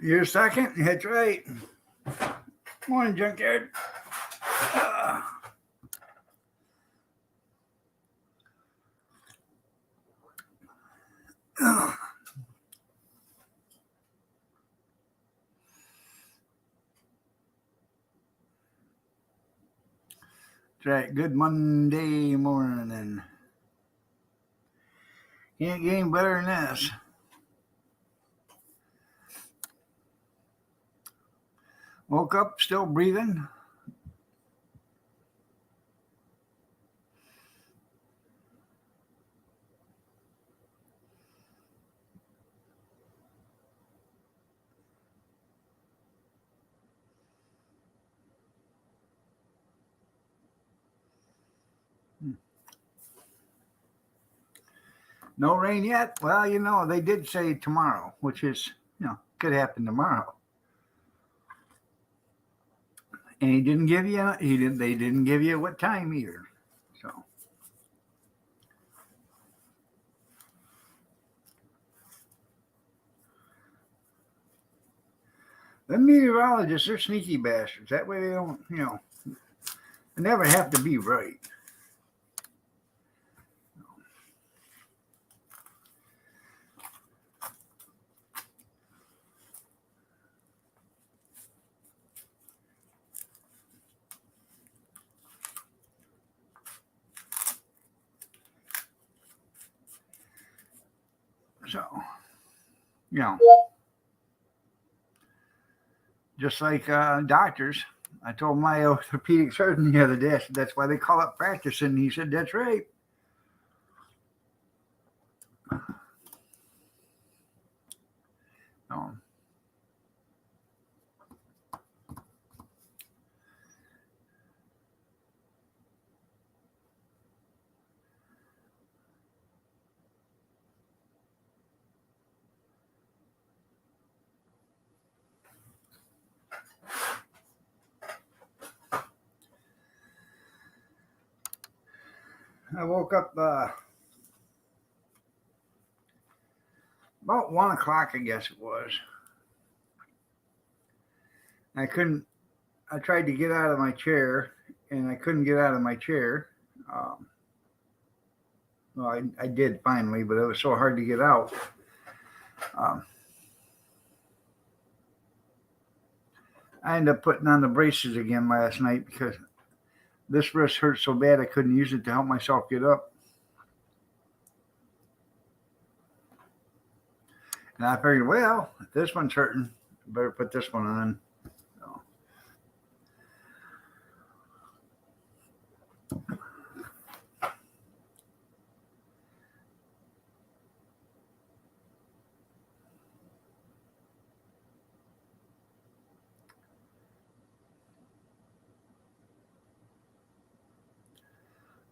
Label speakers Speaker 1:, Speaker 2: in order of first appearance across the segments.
Speaker 1: You're second? That's right. Morning, Junkyard. That's right. Good Monday morning. Can't get any better than this. Woke up, still breathing. No rain yet? Well, they did say tomorrow, which is, could happen tomorrow. And they didn't give you what time either. So the meteorologists are sneaky bastards. That way they don't, they never have to be right. So, just like doctors, I told my orthopedic surgeon the other day, I said, that's why they call it practicing. He said, that's right. I woke up about 1 o'clock, I guess it was. I tried to get out of my chair, and I couldn't get out of my chair. Well, I did finally, but it was so hard to get out. I ended up putting on the braces again last night because this wrist hurt so bad I couldn't use it to help myself get up. And I figured, well, if this one's hurting, I better put this one on.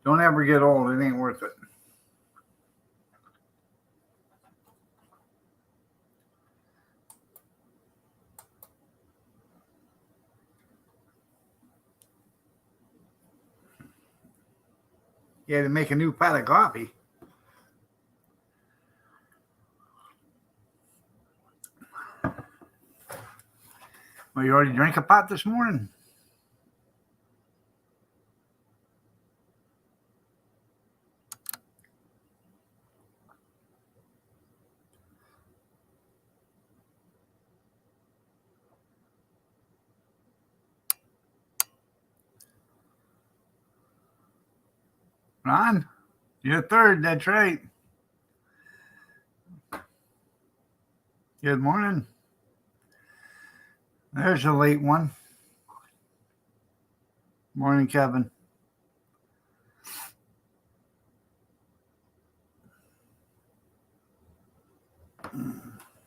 Speaker 1: Don't ever get old. It ain't worth it. You had to make a new pot of coffee. Well, you already drank a pot this morning? Ron, you're third. That's right. Good morning. There's a late one. Morning, Kevin.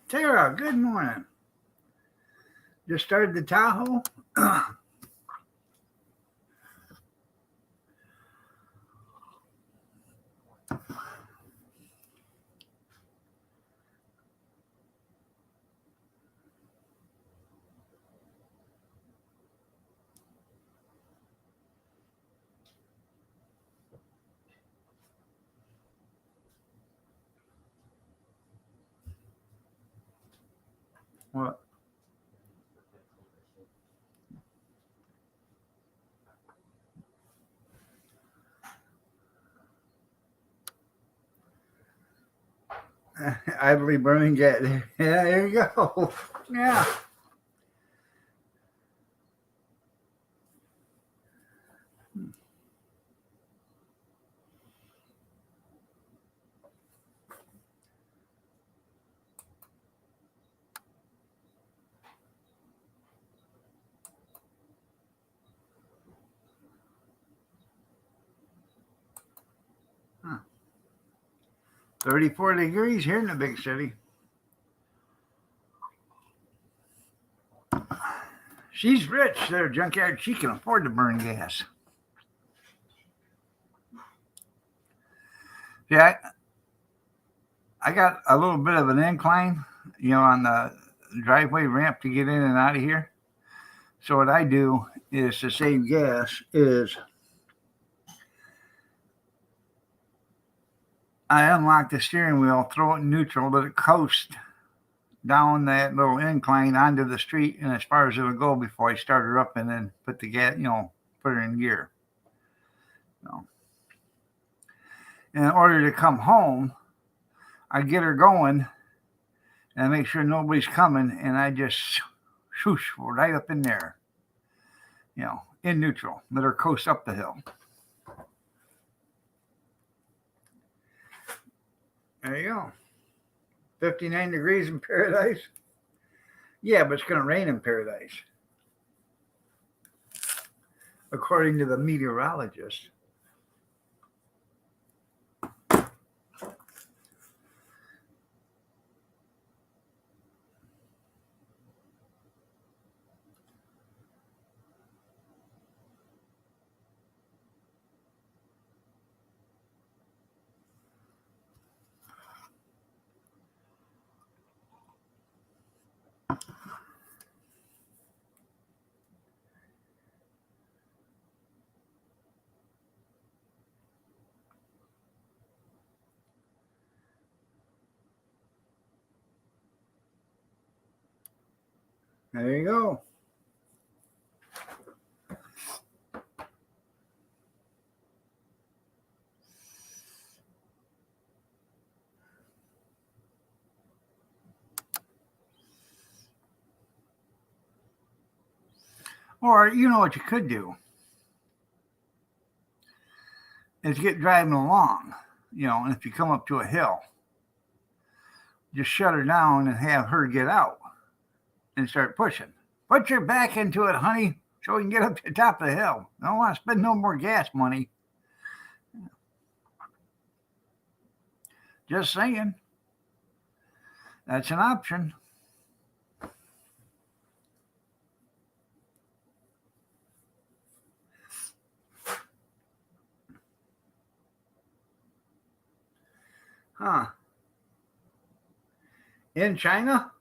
Speaker 1: Tara, good morning. Just started the Tahoe. What? I believe burning gas. Yeah, there you go. Yeah. Huh. 34 degrees here in the big city. She's rich there, junkyard. She can afford to burn gas. Yeah, I got a little bit of an incline, on the driveway ramp to get in and out of here. So what I do is to save gas is I unlock the steering wheel, throw it in neutral, let it coast down that little incline onto the street and as far as it'll go before I start her up and then put the gas, put her in gear. In order to come home, I get her going and I make sure nobody's coming and I just swoosh right up in there, in neutral, let her coast up the hill. There you go. 59 degrees in paradise. Yeah, but it's going to rain in paradise, according to the meteorologist. There you go. Or, what you could do is get driving along, and if you come up to a hill, just shut her down and have her get out and start pushing. Put your back into it, honey, so we can get up to the top of the hill. I don't want to spend no more gas money. Just saying. That's an option. Huh. In China?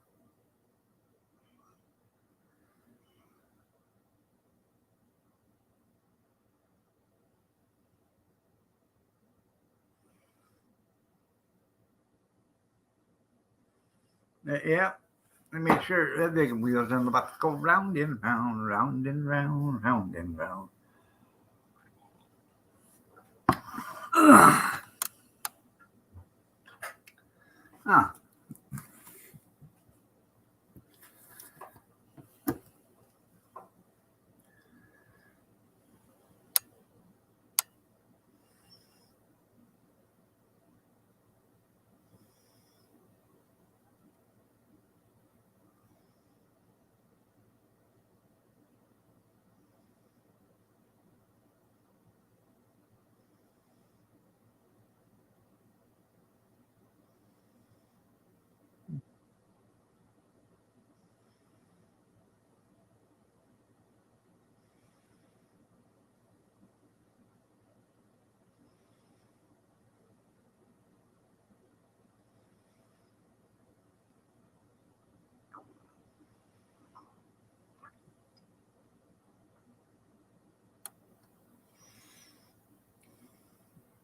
Speaker 1: Yeah. Let me make sure that big wheels are about to go round and round, round and round, round and round. Huh.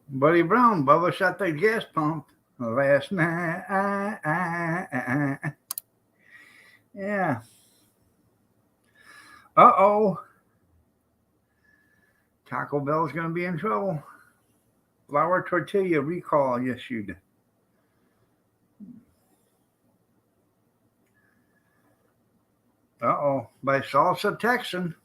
Speaker 1: Buddy Brown, Bubba shot the gas pump last night. Yeah. Uh-oh. Taco Bell's going to be in trouble. Flour tortilla recall issued. Uh-oh. By Salsa Texan.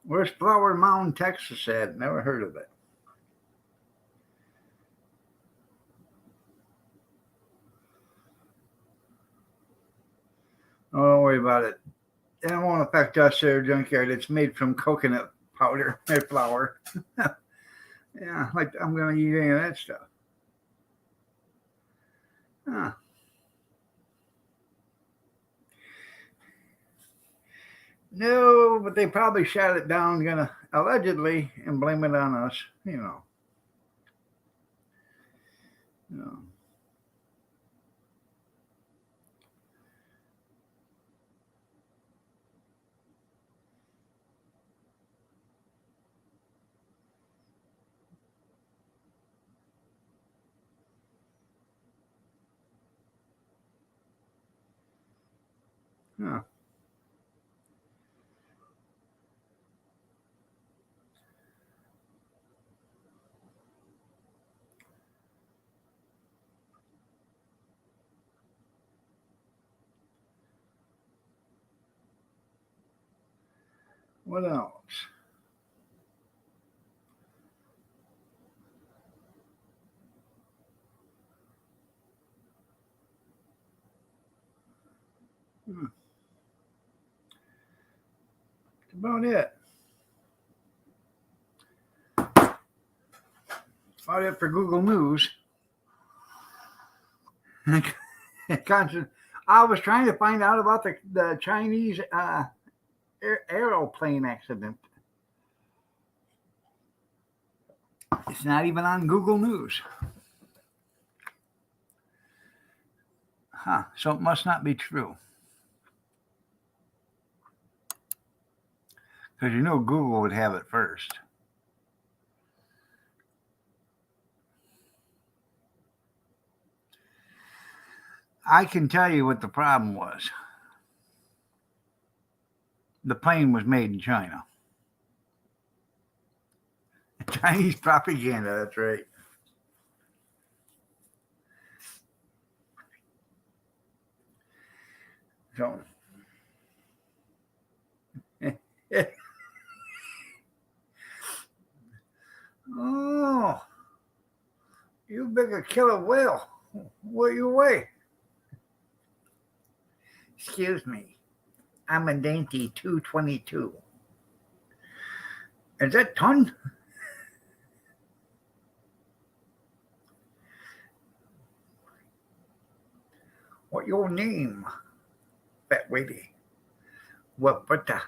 Speaker 1: Where's Flower Mound, Texas at? Never heard of it. Oh, don't worry about it. It won't affect us there, junkyard. It's made from coconut powder and flour. Yeah, like I'm going to eat any of that stuff. Huh. No, but they probably shot it down, gonna allegedly, and blame it on us. You know. You know. Huh. What else? Hmm. That's about it. About it for Google News. I was trying to find out about the Chinese aeroplane accident. It's not even on Google News. Huh. So it must not be true. Because you know Google would have it first. I can tell you what the problem was. The plane was made in China. Chinese propaganda, that's right. So, oh, you big a killer whale. What you weigh? Excuse me. I'm a dainty 222. Is that ton? What your name? Fat Wavy. What butter?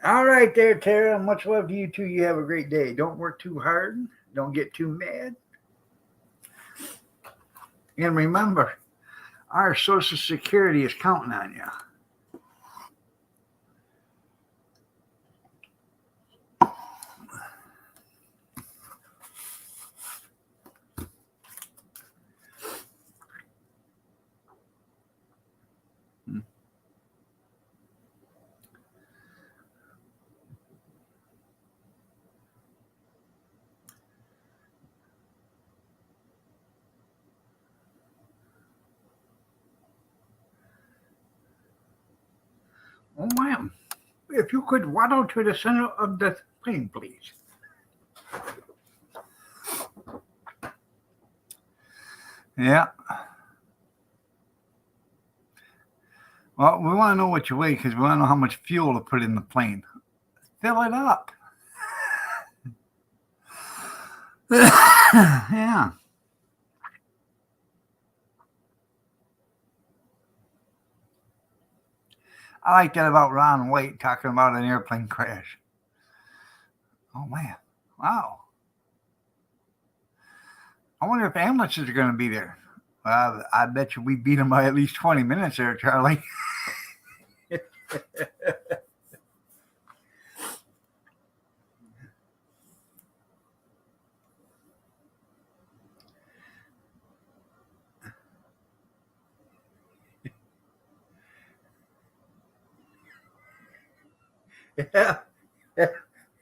Speaker 1: All right there, Tara. Much love to you too. You have a great day. Don't work too hard. Don't get too mad. And remember, our Social Security is counting on you. Oh, ma'am. If you could waddle to the center of the plane, please. Yeah. Well, we want to know what you weigh because we want to know how much fuel to put in the plane. Fill it up. Yeah. I like that about Ron White talking about an airplane crash. Oh, man. Wow. I wonder if ambulances are going to be there. Well, I bet you we beat them by at least 20 minutes there, Charlie. Yeah, yeah,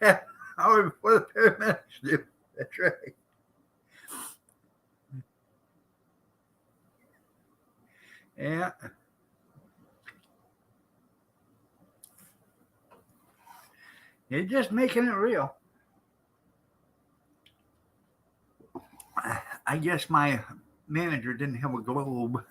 Speaker 1: yeah. Hour before the paramedics do. That's right. Yeah. You're just making it real. I guess my manager didn't have a globe.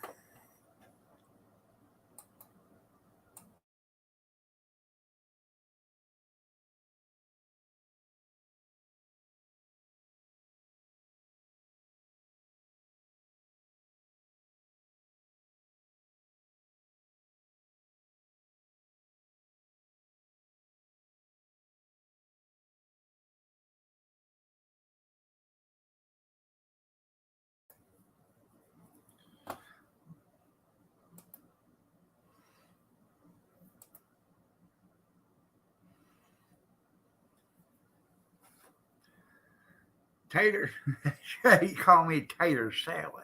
Speaker 1: Tater. He called me tater salad.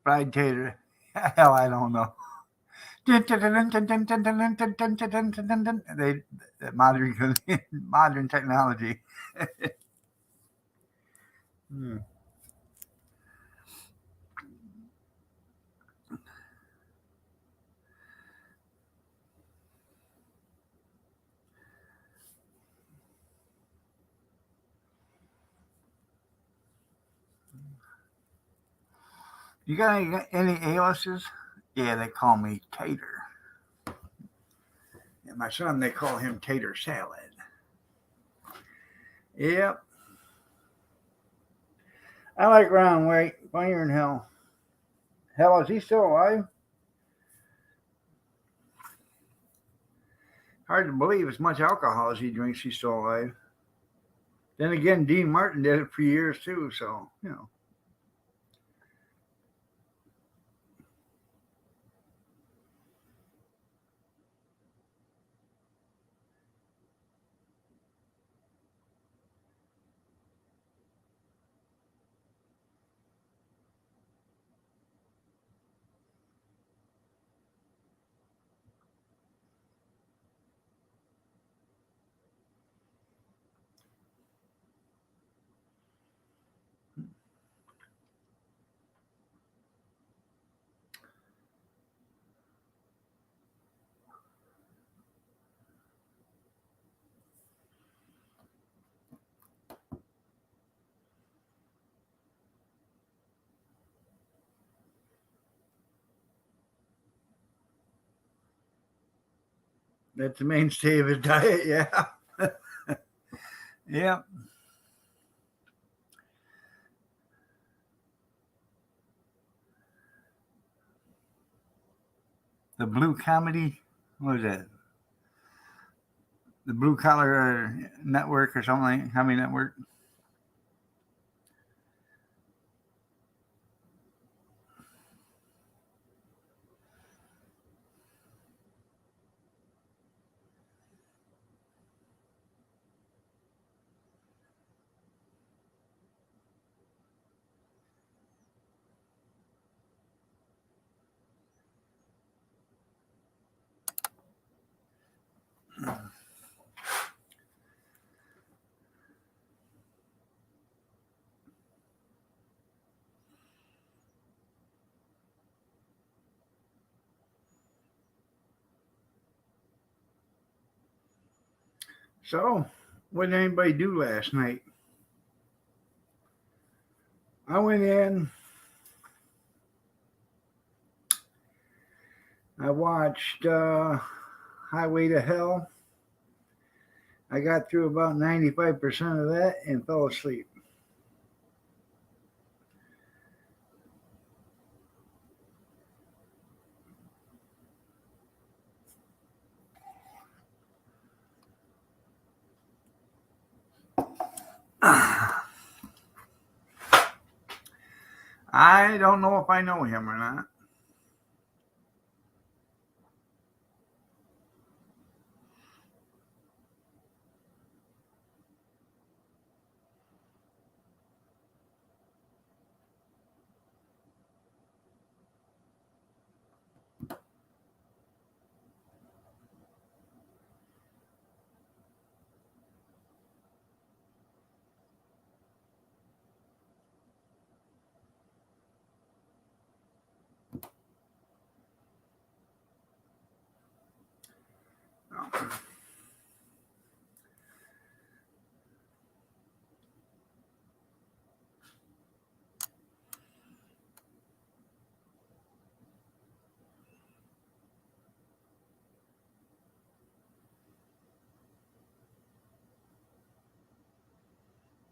Speaker 1: Fried tater. Hell, I don't know. They modern modern technology. Hmm. You got any aliases? Yeah, they call me Tater. And my son, they call him Tater Salad. Yep. I like Ron White. Funnier in hell. Hell, is he still alive? Hard to believe as much alcohol as he drinks, he's still alive. Then again, Dean Martin did it for years too, so, you know. That's the mainstay of his diet, yeah. Yeah. The Blue Comedy, what is that? The Blue Collar Network or something like Comedy Network. So, what did anybody do last night? I went in, I watched Highway to Hell. I got through about 95% of that and fell asleep. I don't know if I know him or not.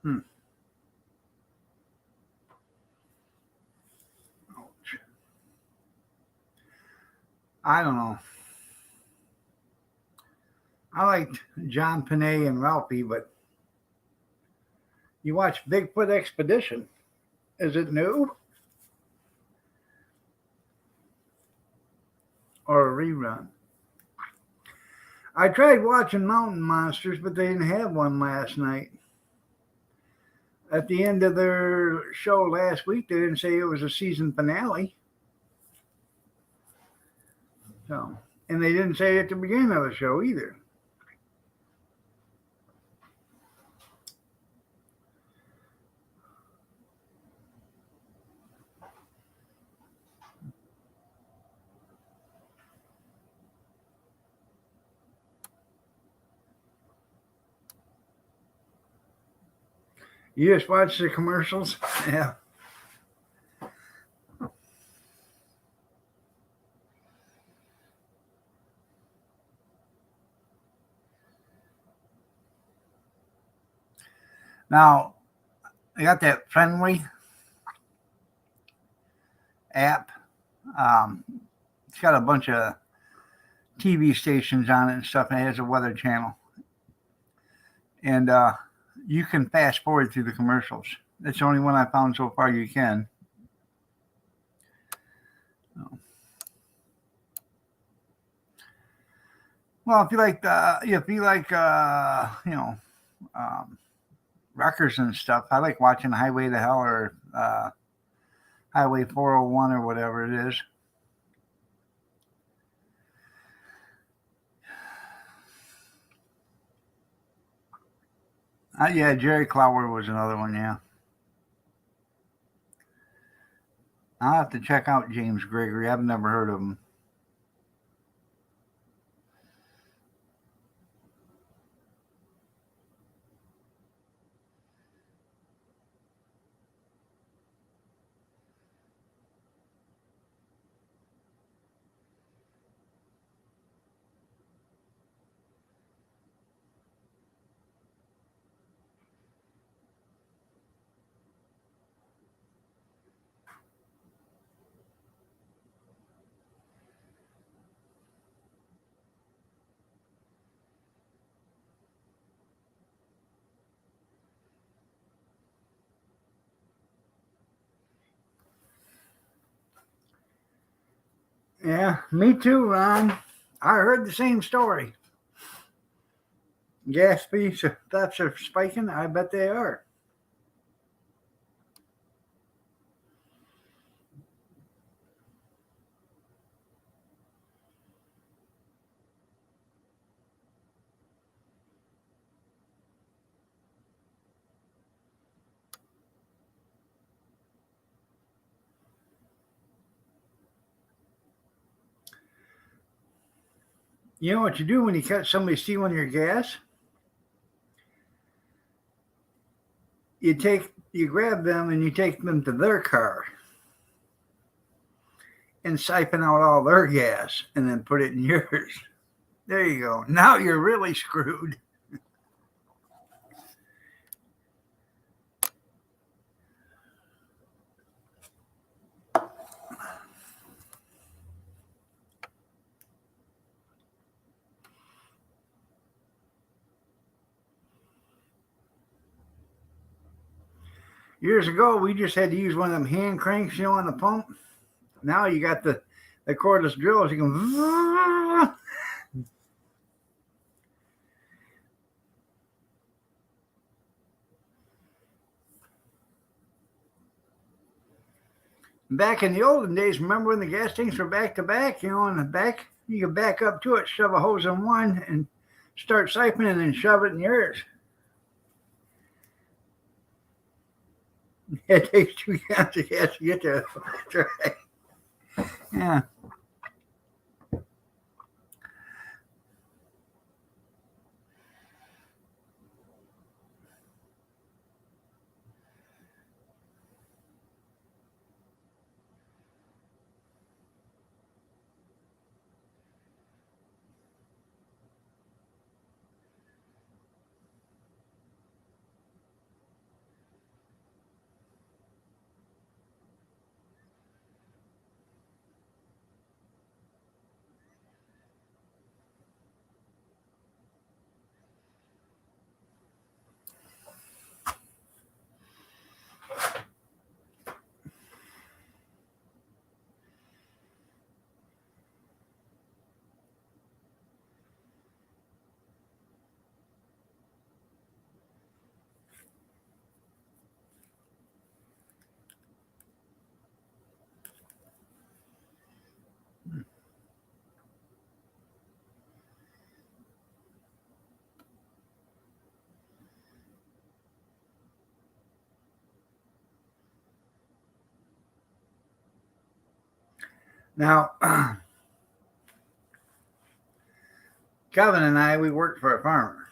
Speaker 1: Hmm. Ouch. I don't know. I liked John Panay and Ralphie, but you watch Bigfoot Expedition. Is it new or a rerun? I tried watching Mountain Monsters, but they didn't have one last night. At the end of their show last week, they didn't say it was a season finale. So, and they didn't say it at the beginning of the show either. You just watch the commercials? Yeah. Now, I got that Friendly app. It's got a bunch of TV stations on it and stuff, and it has a weather channel. And you can fast forward through the commercials. That's the only one I found so far you can. Well, if you like, records and stuff, I like watching Highway to Hell or Highway 401 or whatever it is. Yeah, Jerry Clower was another one. Yeah, I'll have to check out James Gregory. I've never heard of him. Yeah, me too, Ron. I heard the same story. Gas fees thefts are spiking. I bet they are. You know what you do when you catch somebody stealing your gas? you grab them and you take them to their car and siphon out all their gas and then put it in yours. There you go. Now you're really screwed. Years ago, we just had to use one of them hand cranks, on the pump. Now you got the cordless drills. You can. Back in the olden days, remember when the gas tanks were back to back? On the back, you could back up to it, shove a hose in one, and start siphoning, and then shove it in yours. It takes 2 gallons of gas to get there. That's right. Yeah. Now, Kevin and I, we worked for a farmer.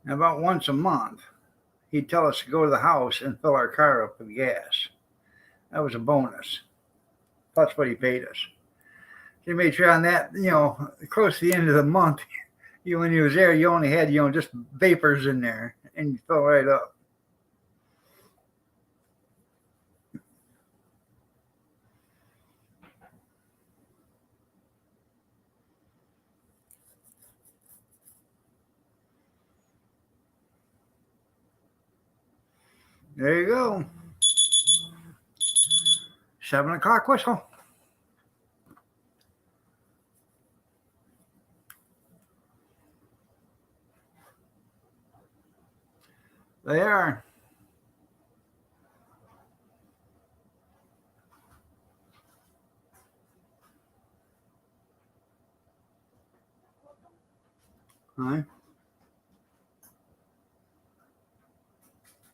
Speaker 1: And about once a month, he'd tell us to go to the house and fill our car up with gas. That was a bonus. Plus what he paid us. So he made sure on that, close to the end of the month, when he was there, you only had, just vapors in there, and you fill right up. There you go. 7 o'clock whistle. They are. Huh?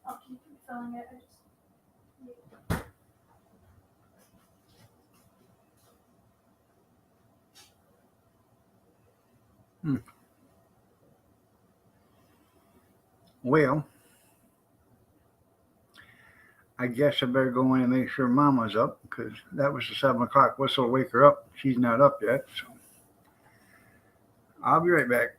Speaker 2: I'll keep filling it.
Speaker 1: Well, I guess I better go in and make sure Mama's up because that was the 7 o'clock whistle to wake her up. She's not up yet, so I'll be right back.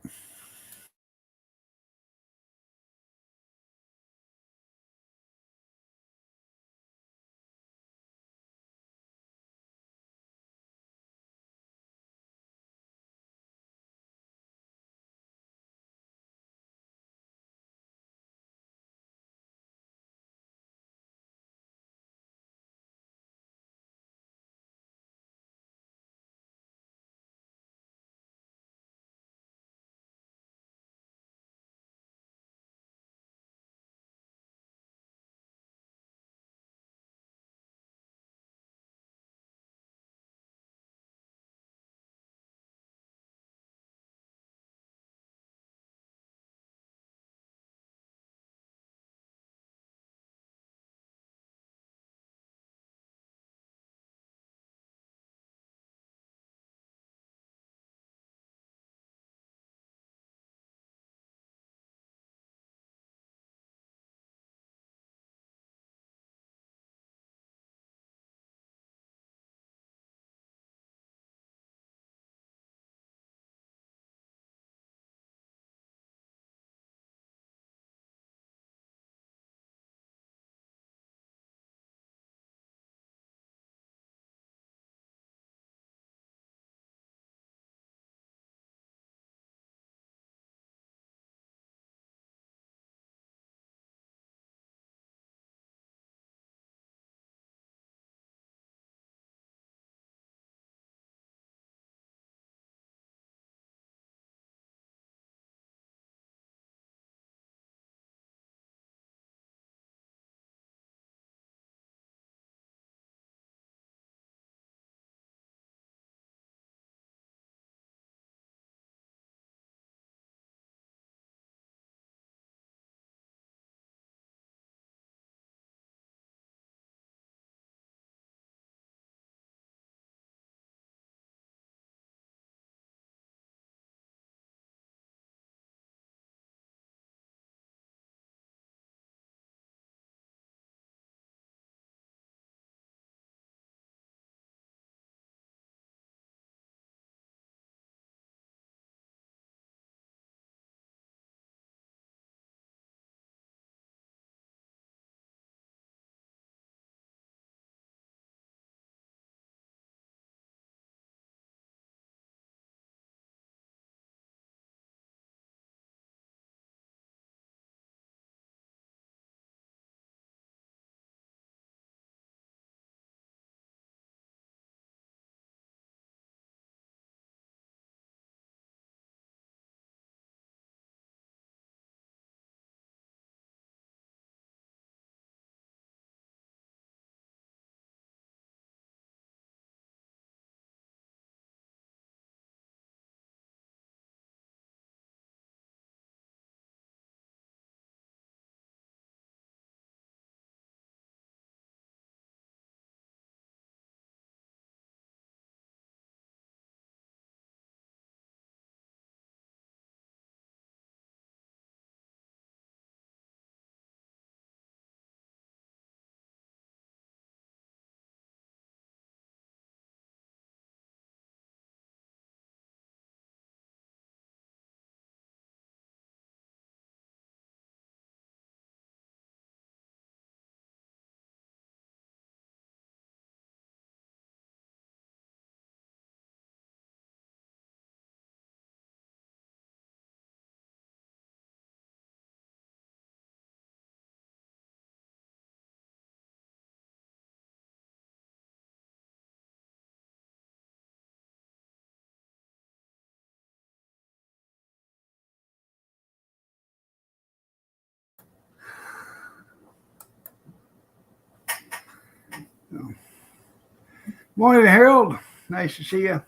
Speaker 1: Morning, Harold. Nice to see you.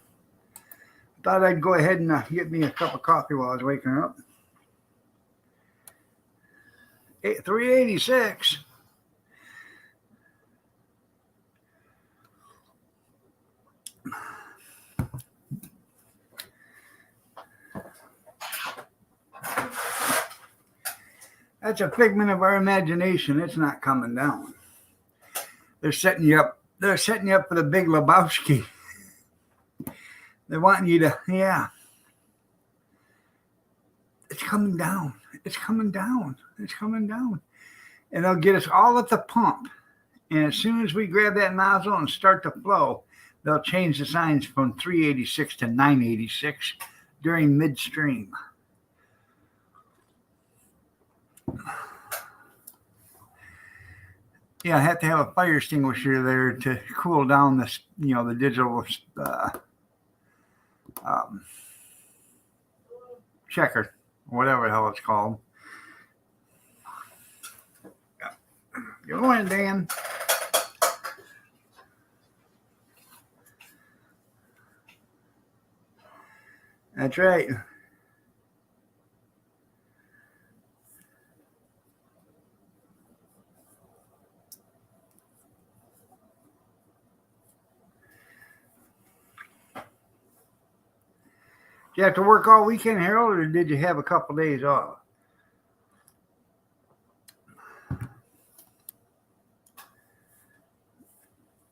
Speaker 1: Thought I'd go ahead and get me a cup of coffee while I was waking up. 386. That's a figment of our imagination. It's not coming down. They're setting you up. They're setting you up for the Big Lebowski. They're wanting you to, yeah. It's coming down. It's coming down. It's coming down. And they'll get us all at the pump. And as soon as we grab that nozzle and start to flow, they'll change the signs from 386 to 986 during midstream. Yeah, I have to have a fire extinguisher there to cool down this, the digital checker, whatever the hell it's called. Good morning, Dan. That's right. Did you have to work all weekend, Harold, or did you have a couple days off?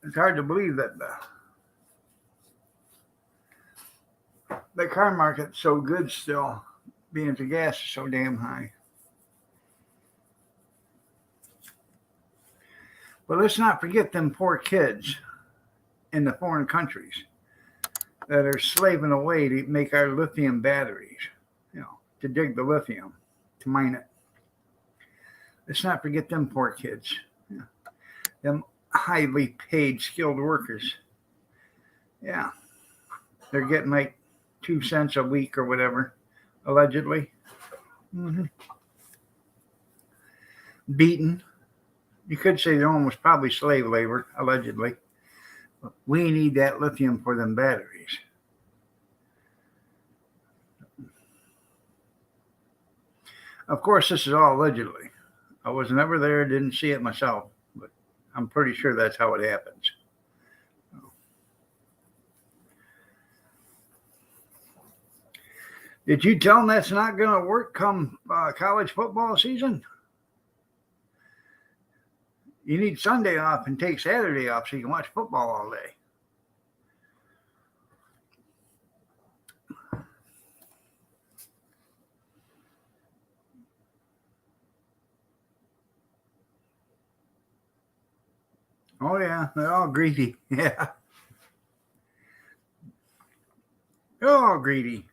Speaker 1: It's hard to believe that the car market's so good still, being the gas is so damn high. But let's not forget them poor kids in the foreign countries that are slaving away to make our lithium batteries, to dig the lithium, to mine it. Let's not forget them poor kids, them highly paid skilled workers. Yeah, they're getting like 2 cents a week or whatever, allegedly. Beaten. You could say they're almost probably slave labor, allegedly. But we need that lithium for them batteries. Of course, this is all allegedly. I was never there, didn't see it myself, but I'm pretty sure that's how it happens. Did you tell them that's not going to work come college football season? You need Sunday off and take Saturday off so you can watch football all day. Oh, yeah, they're all greedy. Yeah. They're all greedy.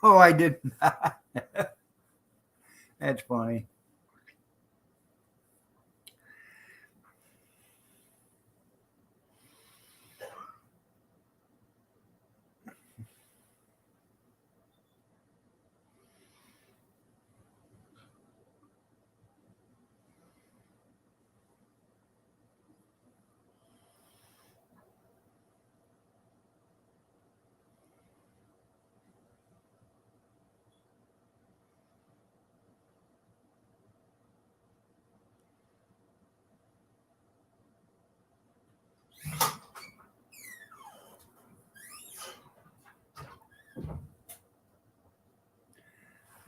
Speaker 1: No, I did not. That's funny.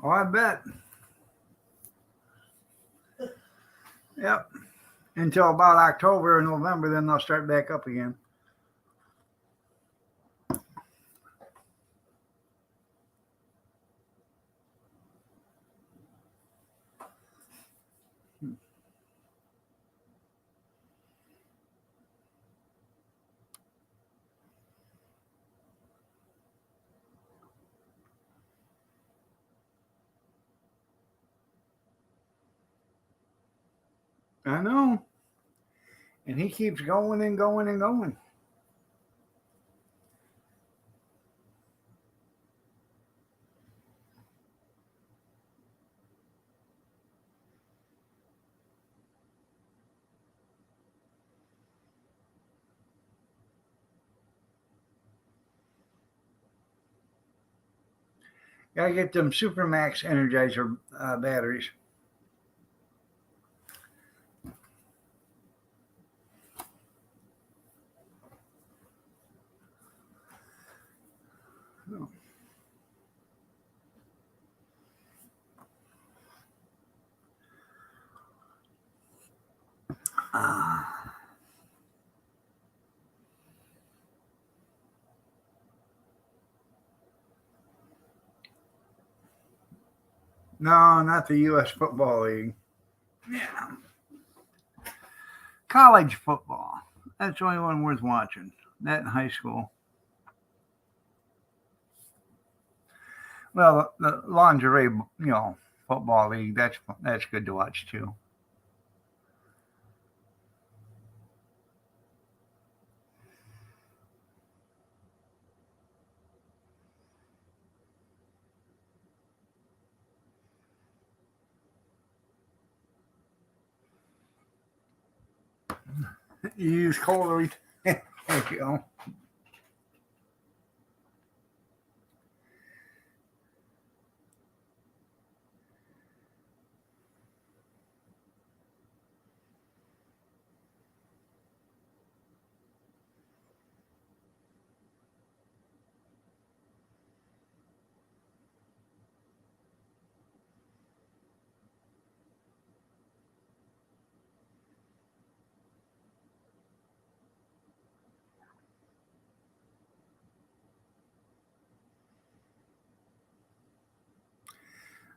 Speaker 1: Oh, I bet. Yep. Until about October or November, then they'll start back up again. I know. And he keeps going and going and going. Gotta get them Supermax Energizer batteries. No, not the U.S. Football League. Yeah. College football. That's the only one worth watching. That in high school. Well, the lingerie, football league. That's good to watch too. You use Coley. There you go.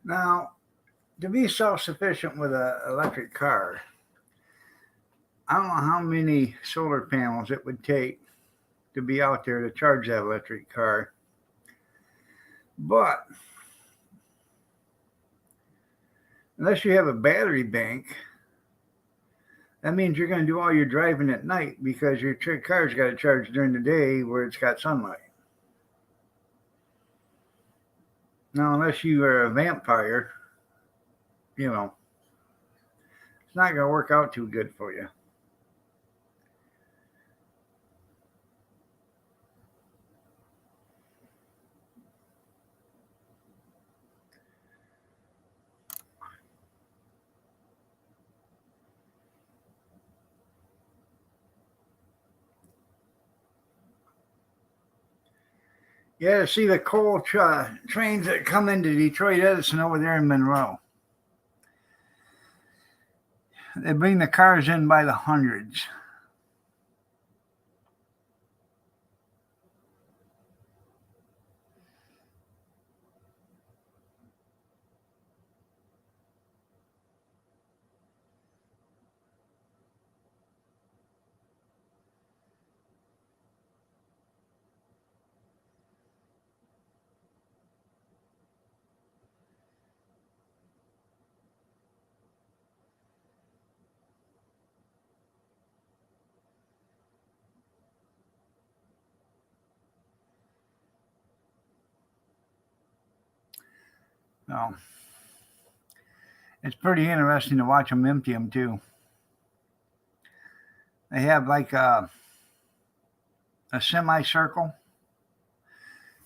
Speaker 1: Now, to be self-sufficient with an electric car, I don't know how many solar panels it would take to be out there to charge that electric car. But unless you have a battery bank, that means you're going to do all your driving at night because your car's got to charge during the day where it's got sunlight. Now, unless you are a vampire, it's not going to work out too good for you. Yeah, see the coal trains that come into Detroit Edison over there in Monroe. They bring the cars in by the hundreds. So it's pretty interesting to watch them empty them too. They have like a semicircle,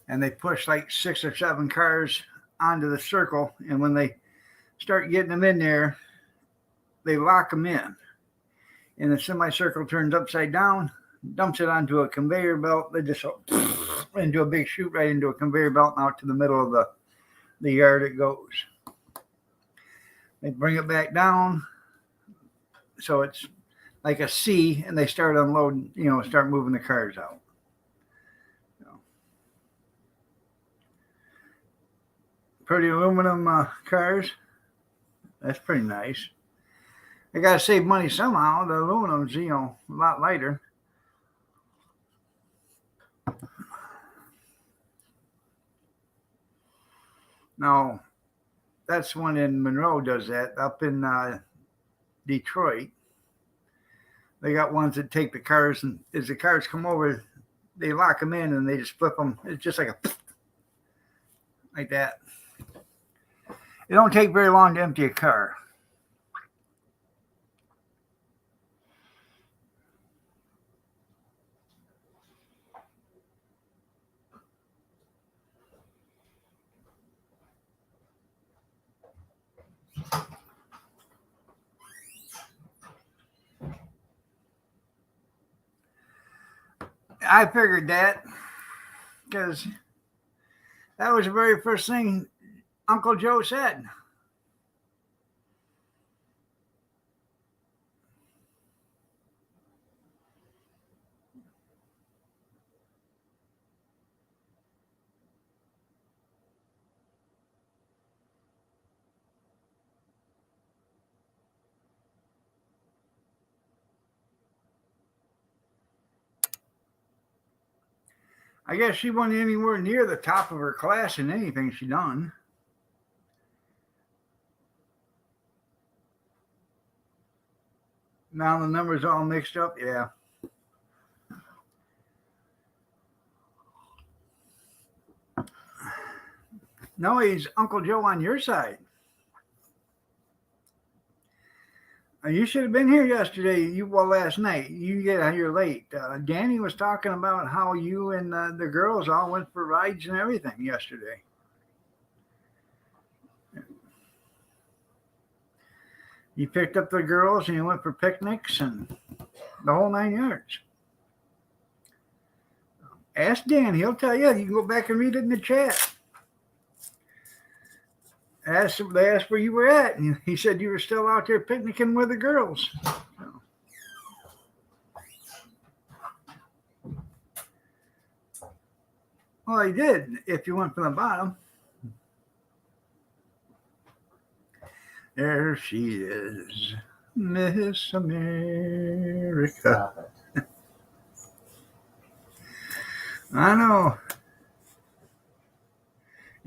Speaker 1: and they push like 6 or 7 cars onto the circle. And when they start getting them in there, they lock them in. And the semicircle turns upside down, dumps it onto a conveyor belt. They just into a big chute right into a conveyor belt and out to the middle of the yard it goes. They bring it back down. So it's like a C, and they start unloading, start moving the cars out. Pretty aluminum cars. That's pretty nice. I got to save money somehow. The aluminum's, a lot lighter. Now, that's one in Monroe does that. Up in Detroit, They got ones that take the cars, and as the cars come over, they lock them in and they just flip them. It's just like like that. It don't take very long to empty a car. I figured that because that was the very first thing Uncle Joe said. I guess she wasn't anywhere near the top of her class in anything she done. Now the numbers all mixed up. Yeah. No, he's Uncle Joe on your side. You should have been here yesterday. Last night. You get here late. Danny was talking about how you and the girls all went for rides and everything yesterday. You picked up the girls and you went for picnics and the whole 9 yards. Ask Dan. He'll tell you. You can go back and read it in the chat. They asked where you were at, and he said you were still out there picnicking with the girls. Well, he did, if you went from the bottom. There she is, Miss America. I know.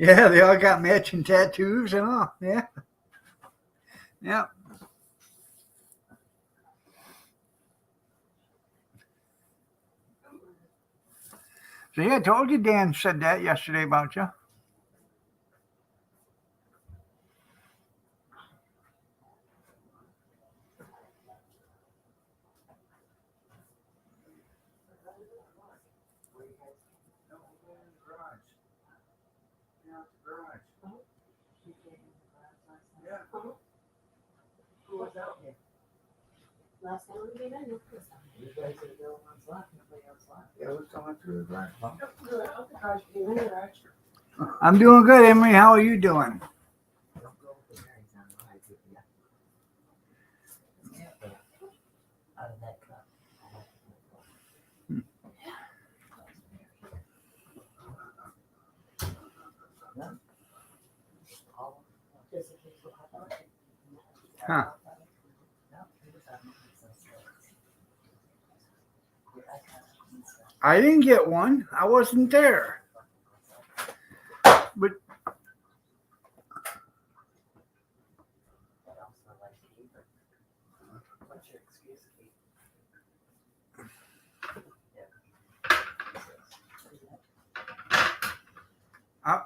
Speaker 1: Yeah, they all got matching tattoos and all. Yeah. Yeah. So, yeah, I told you Dan said that yesterday about you.
Speaker 2: Last time we came in, no first time.
Speaker 3: You guys are the only ones left, nobody else left.
Speaker 4: Yeah, what's coming through the glass, huh?
Speaker 2: Out the garage, came in the garage.
Speaker 1: I'm doing good, Emery. How are you doing?
Speaker 3: Don't go with the guys on the high, yeah. But out of that cup.
Speaker 1: Huh. I didn't get one. I wasn't there. But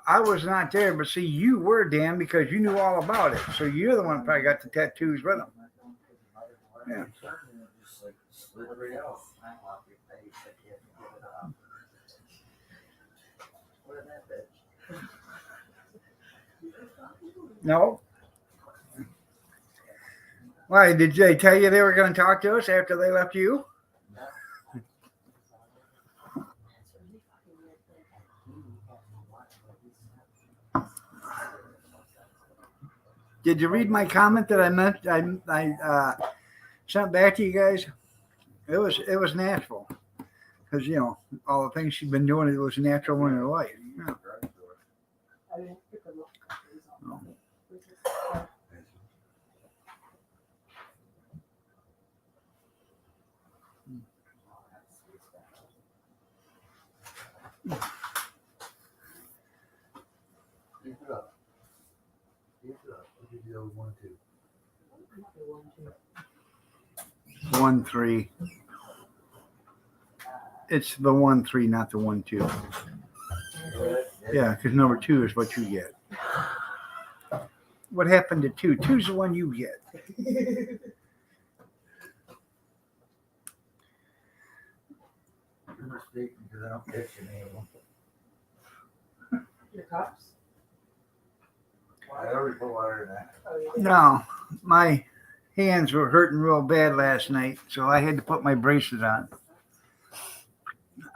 Speaker 1: I was not there, but see, you were, Dan, because you knew all about it. So you're the one who probably got the tattoos with them. Yeah. No. Why, did they tell you they were going to talk to us after they left you? Did you read my comment that I sent back to you guys? It was natural, because all the things she's been doing, it was natural in her life. Yeah.
Speaker 4: Keep it up. Keep it up. I'll give you the 1, 2.
Speaker 1: 1-3. It's the 1-3, not the 1-2. Yeah, because number 2 is what you get. What happened to 2? 2's the one you get.
Speaker 4: You're mistaken because I don't catch any of them.
Speaker 2: Your cups?
Speaker 4: I already put water in that.
Speaker 2: Oh, you did.
Speaker 1: No, my hands were hurting real bad last night, so I had to put my braces on.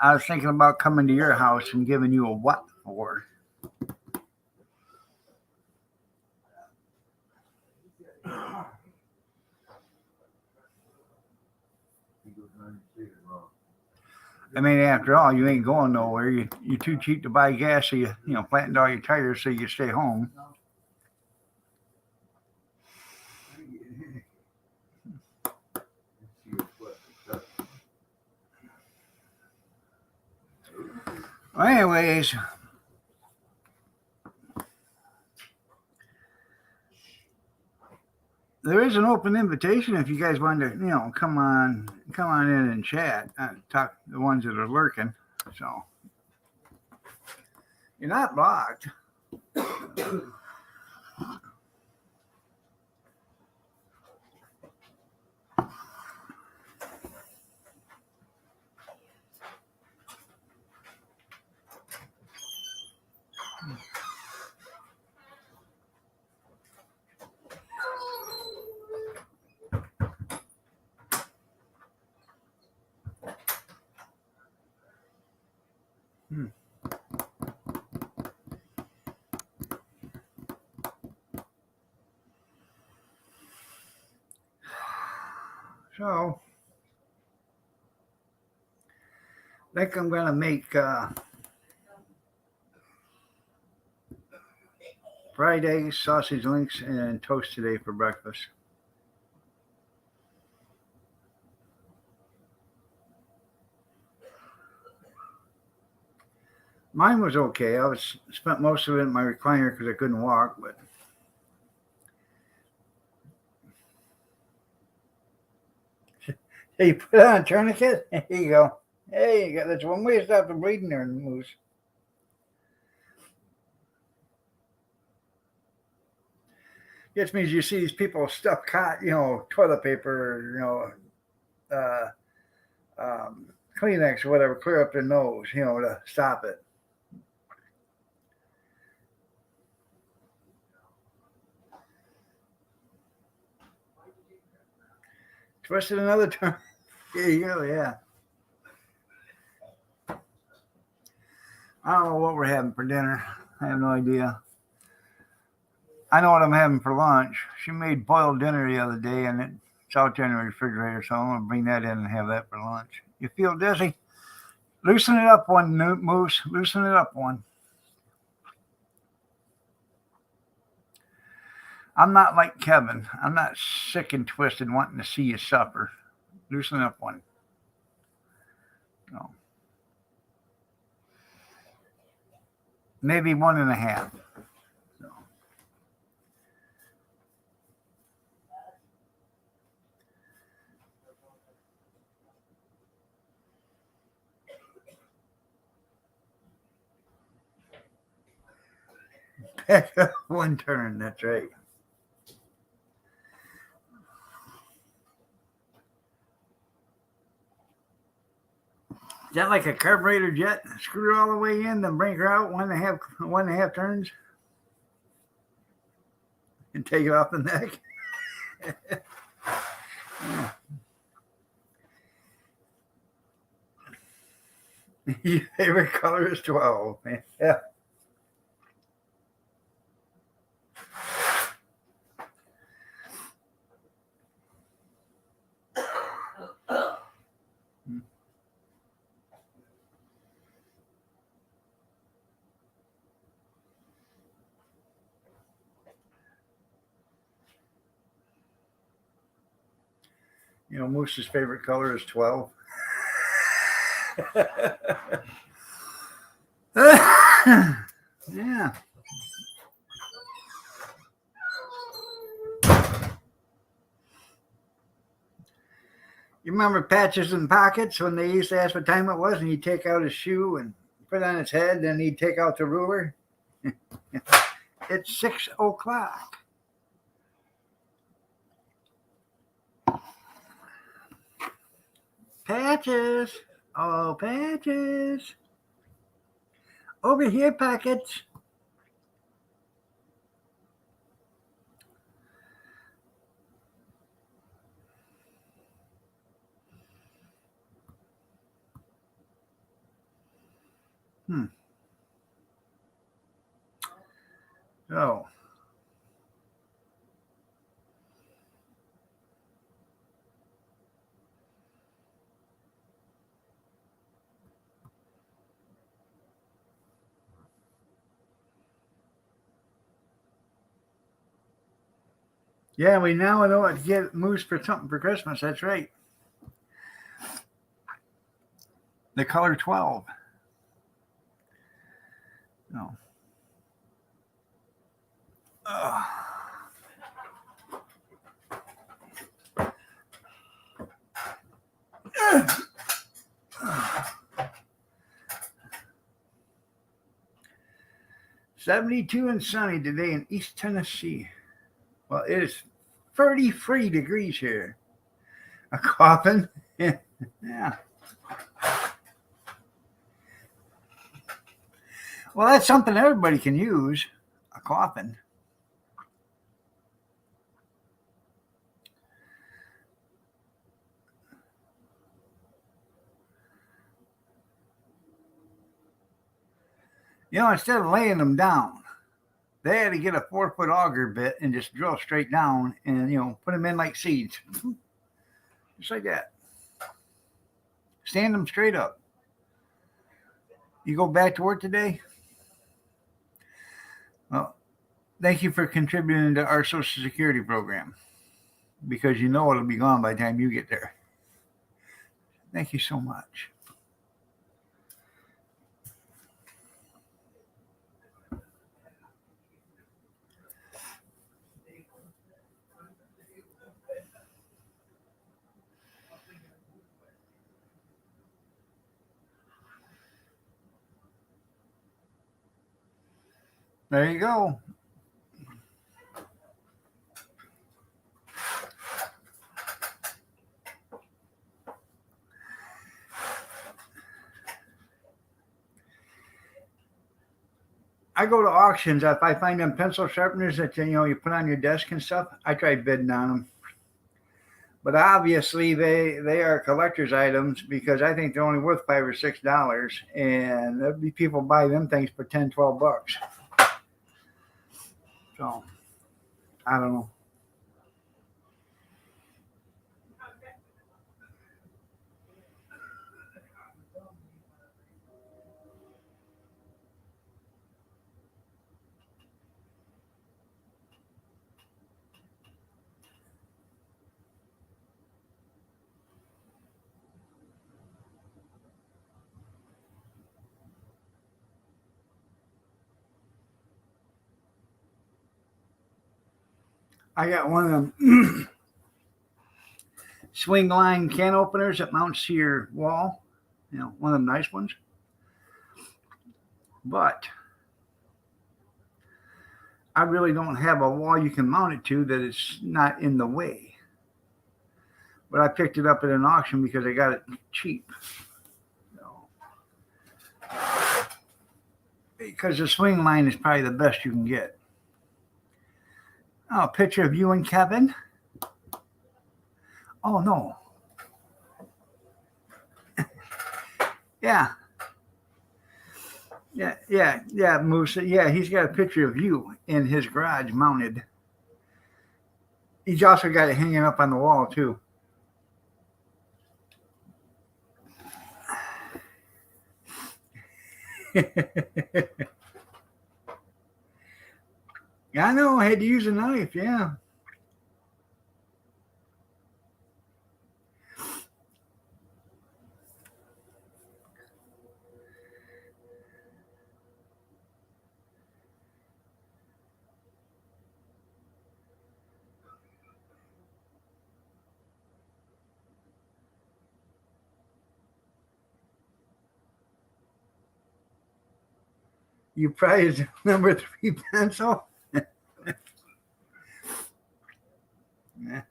Speaker 1: I was thinking about coming to your house and giving you a what for.
Speaker 4: He goes around and sees it wrong.
Speaker 1: I mean, after all, you ain't going nowhere. You're too cheap to buy gas, so you planting all your tires so you stay home.
Speaker 4: See your foot.
Speaker 1: Well, anyways, there is an open invitation if you guys want to, come on in and chat, talk to the ones that are lurking. So you're not blocked. So I think I'm gonna make fried eggs, sausage links, and toast today for breakfast. Mine was okay. I spent most of it in my recliner because I couldn't walk, but hey, you put on a tourniquet? There you go. Hey, you got that's one way to stop the bleeding there in the moose. Just means you see these people stuff toilet paper, Kleenex or whatever, clear up their nose, to stop it. Twisted another turn. There you go, yeah. I don't know what we're having for dinner. I have no idea. I know what I'm having for lunch. She made boiled dinner the other day, and it's out there in the refrigerator, so I'm going to bring that in and have that for lunch. You feel dizzy? Loosen it up one, Moose. Loosen it up one. I'm not like Kevin. I'm not sick and twisted wanting to see you suffer. Loosen up one. No. Maybe 1.5. So. Back up one turn. That's right. Is that like a carburetor jet? Screw her all the way in, then bring her out 1.5 turns, and take it off the neck. Your favorite color is 12, man. Yeah. Moose's favorite color is 12. Yeah. You remember Patches in Pockets when they used to ask what time it was and he'd take out his shoe and put it on his head, then he'd take out the ruler? It's 6 o'clock. Patches. Oh, Patches. Over here, Pockets. Oh. Yeah, we now know what to get Moose for something for Christmas. That's right. The color 12. No. Oh. 72 and sunny today in East Tennessee. Well, it is 33 degrees here. A coffin? Yeah. Well, that's something everybody can use. A coffin. You know, instead of laying them down, they had to get a 4-foot auger bit and just drill straight down and, put them in like seeds. Just like that. Stand them straight up. You go back to work today? Well, thank you for contributing to our Social Security program, because you know it'll be gone by the time you get there. Thank you so much. There you go. I go to auctions. If I find them pencil sharpeners that you put on your desk and stuff, I try bidding on them. But obviously they are collector's items because I think they're only worth $5 or $6, and there'll be people buy them things for $10, $12. So I don't know. I got one of them swing line can openers that mounts to your wall. One of them nice ones. But I really don't have a wall you can mount it to that is not in the way. But I picked it up at an auction because I got it cheap. Because the swing line is probably the best you can get. Oh, a picture of you and Kevin. Oh, no. Yeah. Yeah, Moose. Yeah, he's got a picture of you in his garage mounted. He's also got it hanging up on the wall, too. I know, I had to use a knife, yeah. You prized number 3 pencil? Yeah.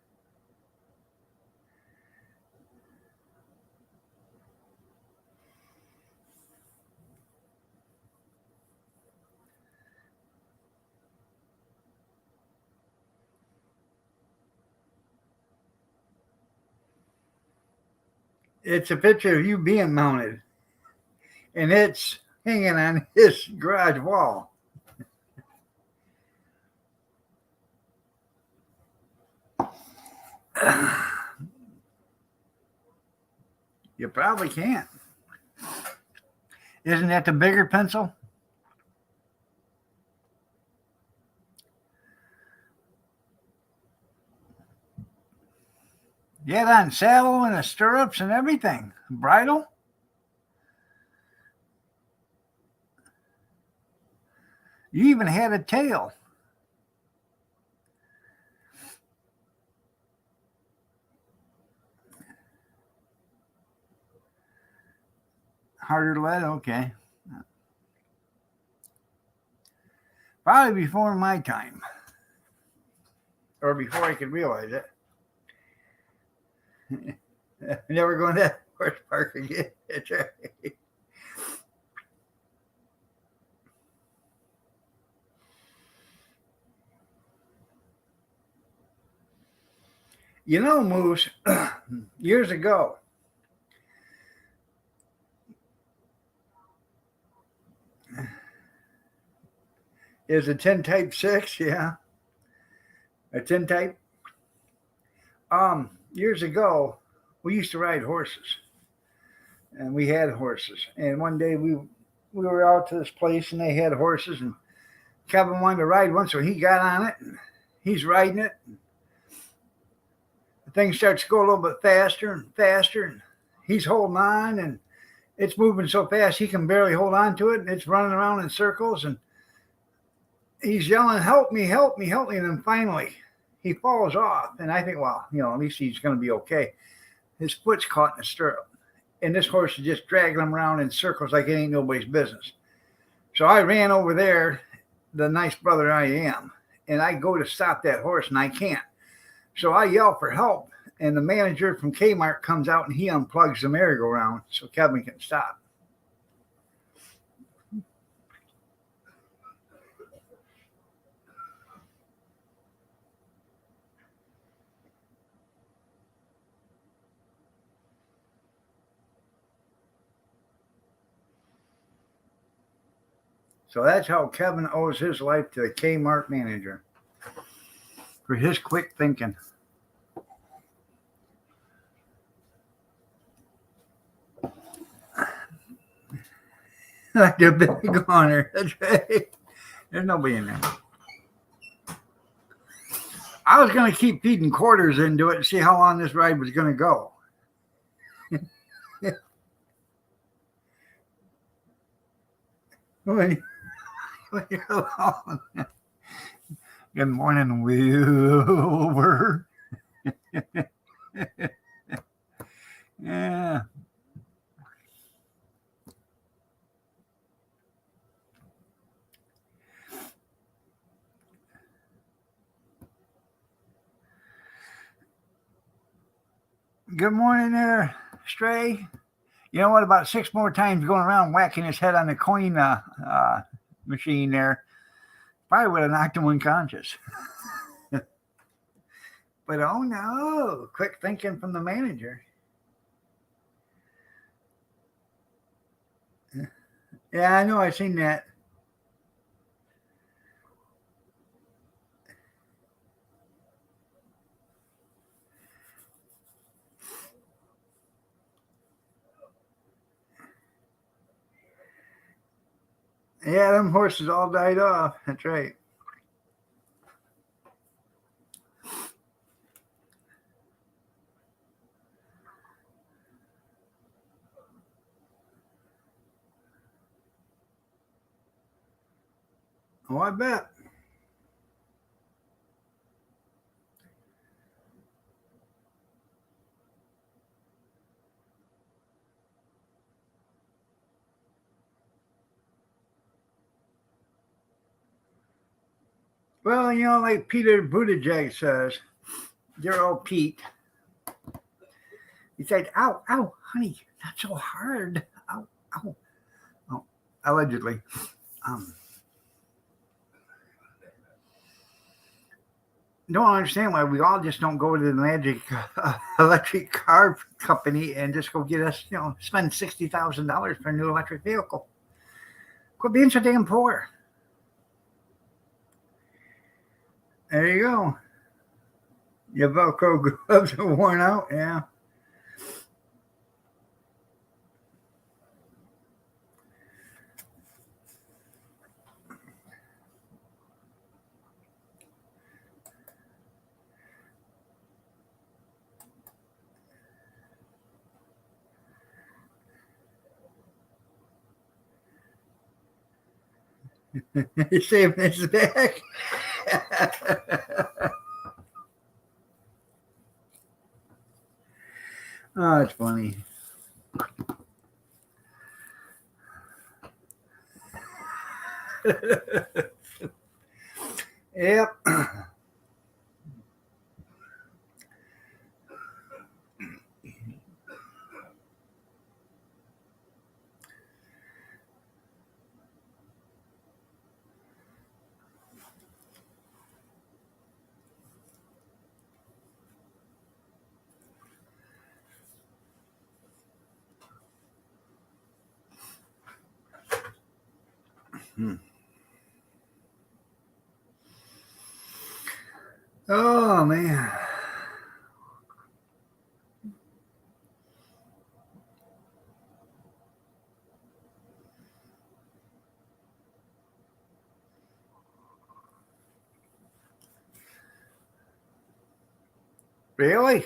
Speaker 1: It's a picture of you being mounted, and it's hanging on his garage wall. You probably can't. Isn't that the bigger pencil? You had on saddle and the stirrups and everything. Bridle? You even had a tail. Harder lead? Okay. Probably before my time. Or before I could realize it. Never going to that horse park again. That's right. You know, Moose, years ago, is a 10 type 6, yeah. A 10 type. Years ago, we used to ride horses. And we had horses. And one day we were out to this place and they had horses and Kevin wanted to ride one, so he got on it and he's riding it. The thing starts to go a little bit faster and faster, and he's holding on, and it's moving so fast he can barely hold on to it, and it's running around in circles, and he's yelling, "Help me, help me, help me!" And then finally he falls off, and I think, well, at least he's going to be okay. His foot's caught in a stirrup, and this horse is just dragging him around in circles like it ain't nobody's business. So I ran over there, the nice brother I am, and I go to stop that horse, and I can't. So I yell for help, and the manager from Kmart comes out, and he unplugs the merry-go-round so Kevin can stop. So that's how Kevin owes his life to the Kmart manager for his quick thinking. Like the big honor. That's right. There's nobody in there. I was going to keep feeding quarters into it and see how long this ride was going to go. when you're alone. Good morning, Wilbur. Yeah. Good morning there, Stray. You know what? About 6 more times going around whacking his head on the coin machine there, probably would have knocked him unconscious. But oh no, quick thinking from the manager. Yeah, I know. I've seen that. Yeah, them horses all died off. That's right. Oh, I bet. Well, you know, like Peter Buttigieg says, dear old Pete, he said, ow, ow, honey, not so hard. Ow, ow. Oh, allegedly. Um, don't understand why we all just don't go to the magic electric car company and just go get us, you know, spend $60,000 for a new electric vehicle. Quit being so damn poor. There you go. Your Velcro gloves are worn out, yeah. He's saving his back. Oh, it's funny. Yep. Oh, man. Really?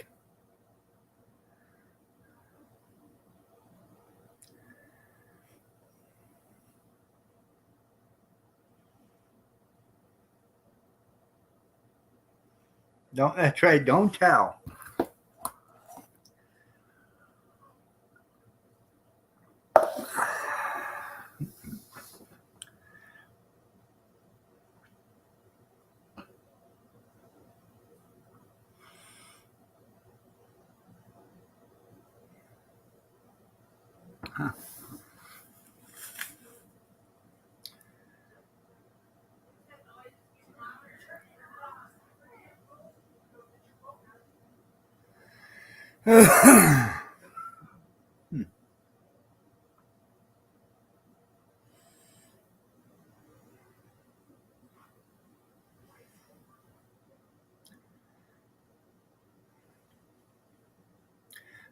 Speaker 1: Don't, that's right. Don't tell.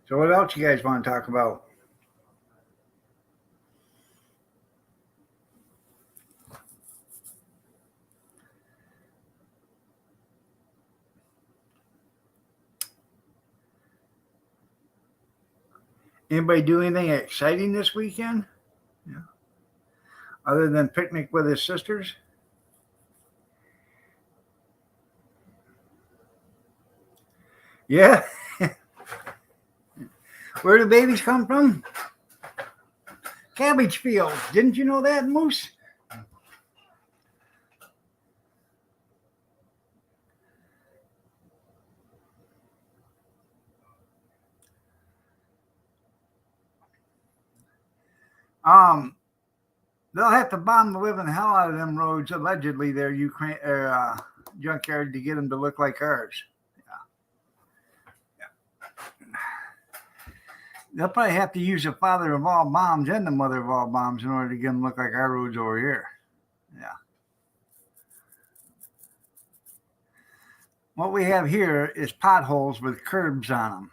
Speaker 1: So what else you guys want to talk about? Anybody do anything exciting this weekend? Yeah. Other than picnic with his sisters? Yeah. Where do babies come from? Cabbage fields. Didn't you know that, Moose? Um, they'll have to bomb the living hell out of them roads. Allegedly, they're Ukraine junkyard to get them to look like ours. They'll probably have to use the father of all bombs and the mother of all bombs in order to get them look like our roads over here. Yeah. What we have here is potholes with curbs on them.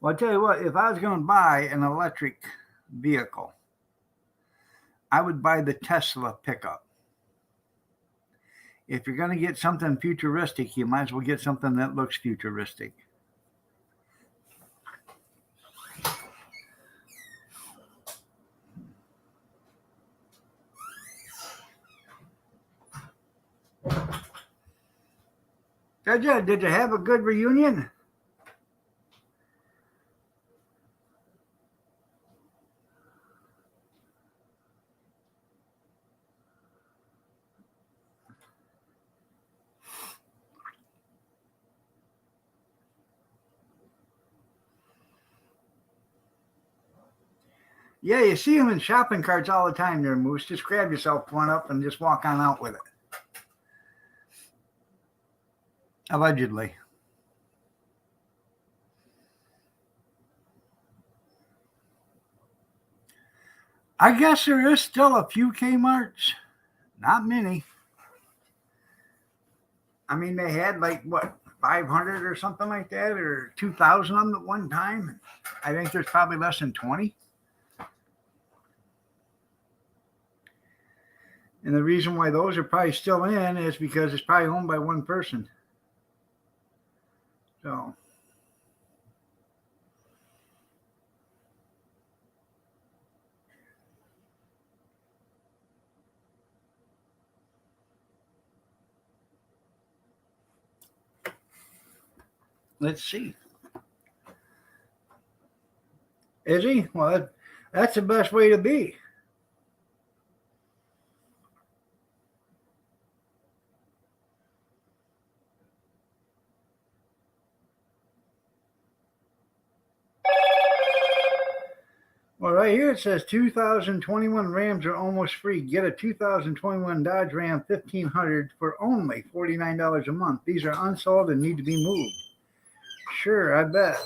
Speaker 1: Well, I'll tell you what, if I was going to buy an electric vehicle, I would buy the Tesla pickup. If you're going to get something futuristic, you might as well get something that looks futuristic. Did you have a good reunion? Yeah, you see them in shopping carts all the time there, Moose. Just grab yourself one up and just walk on out with it. Allegedly. I guess there is still a few Kmarts. Not many. I mean, they had like, what, 500 or something like that, or 2,000 of them at one time. I think there's probably less than 20. And the reason why those are probably still in is because it's probably owned by one person. So, let's see. Is he? Well, that's the best way to be. Well, right here it says 2021 Rams are almost free. Get a 2021 Dodge Ram 1500 for only $49 a month. These are unsold and need to be moved. Sure, I bet.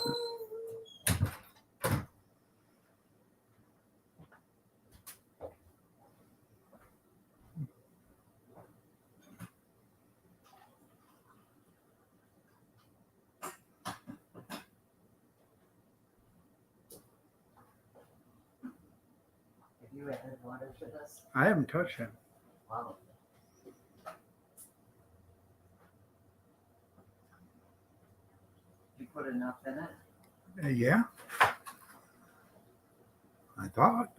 Speaker 3: Have you added water to this?
Speaker 1: I haven't touched it.
Speaker 3: Wow. You put enough in it?
Speaker 1: Yeah. I thought.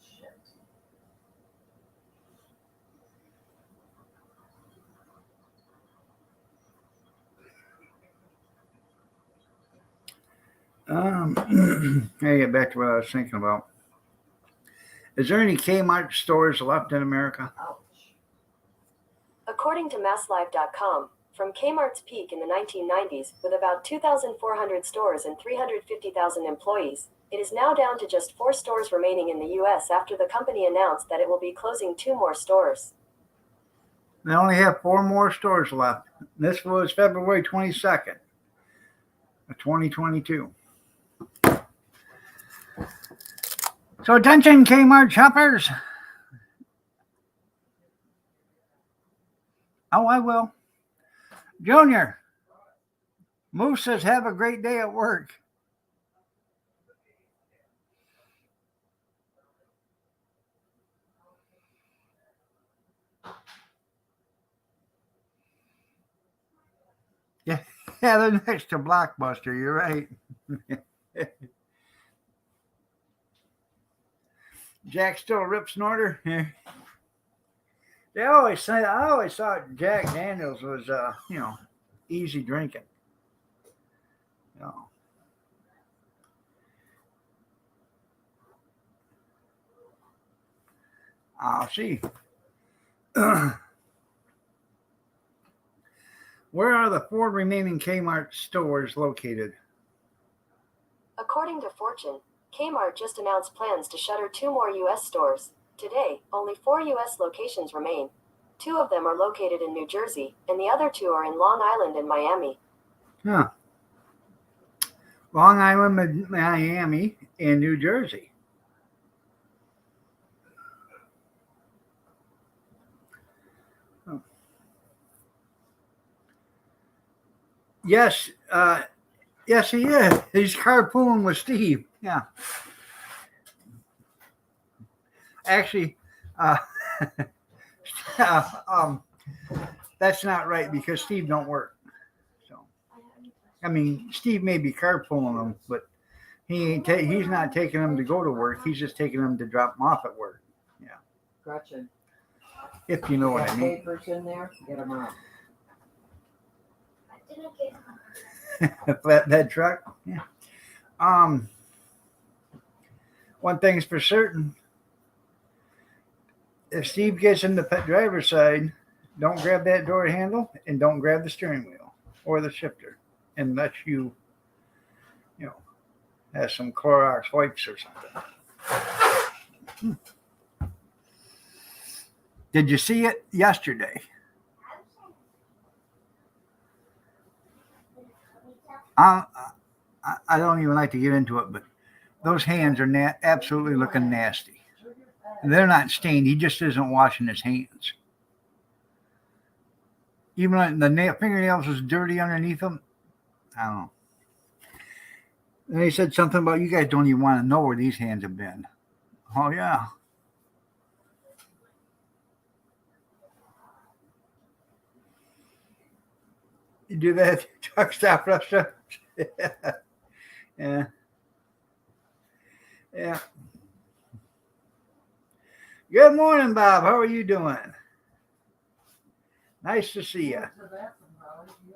Speaker 3: Shit.
Speaker 1: I get back to what I was thinking about. Is there any Kmart stores left in America?
Speaker 3: Ouch.
Speaker 5: According to MassLive.com, from Kmart's peak in the 1990s, with about 2,400 stores and 350,000 employees, it is now down to just 4 stores remaining in the U.S. after the company announced that it will be closing 2 more stores.
Speaker 1: They only have 4 more stores left. This was February 22nd of 2022. So attention, Kmart shoppers. Oh, I will. Junior, Moose says have a great day at work. Yeah, they're next to Blockbuster. You're right. Jack still a rip snorter. I always thought Jack Daniels was easy drinking. I'll see. Where are the 4 remaining Kmart stores located?
Speaker 5: According to Fortune, Kmart just announced plans to shutter 2 more U.S. stores. Today, only 4 U.S. locations remain. 2 of them are located in New Jersey, and the other 2 are in Long Island and Miami.
Speaker 1: Huh. Long Island, Miami, and New Jersey. Oh. Yes, yes, he is. He's carpooling with Steve. Yeah. Actually, that's not right because Steve don't work. So, I mean, Steve may be carpooling him, but he's not taking him to go to work. He's just taking him to drop him off at work. Yeah.
Speaker 3: Gretchen.
Speaker 1: if you know what
Speaker 3: Got
Speaker 1: I mean.
Speaker 3: papers in there, get them out.
Speaker 2: I didn't get
Speaker 1: A flatbed truck. Yeah. One thing's for certain. If Steve gets in the driver's side, don't grab that door handle and don't grab the steering wheel or the shifter unless you know, have some Clorox wipes or something. Did you see it yesterday? I don't even like to get into it, but those hands are absolutely looking nasty. They're not stained. He just isn't washing his hands. Even like the fingernails was dirty underneath them. I don't know. And he said something about you guys don't even want to know where these hands have been. Oh yeah. You do that at the truck stop restaurant? Yeah. Yeah. Good morning, Bob. How are you doing? Nice to see you.
Speaker 3: Went to the bathroom, Holly, you?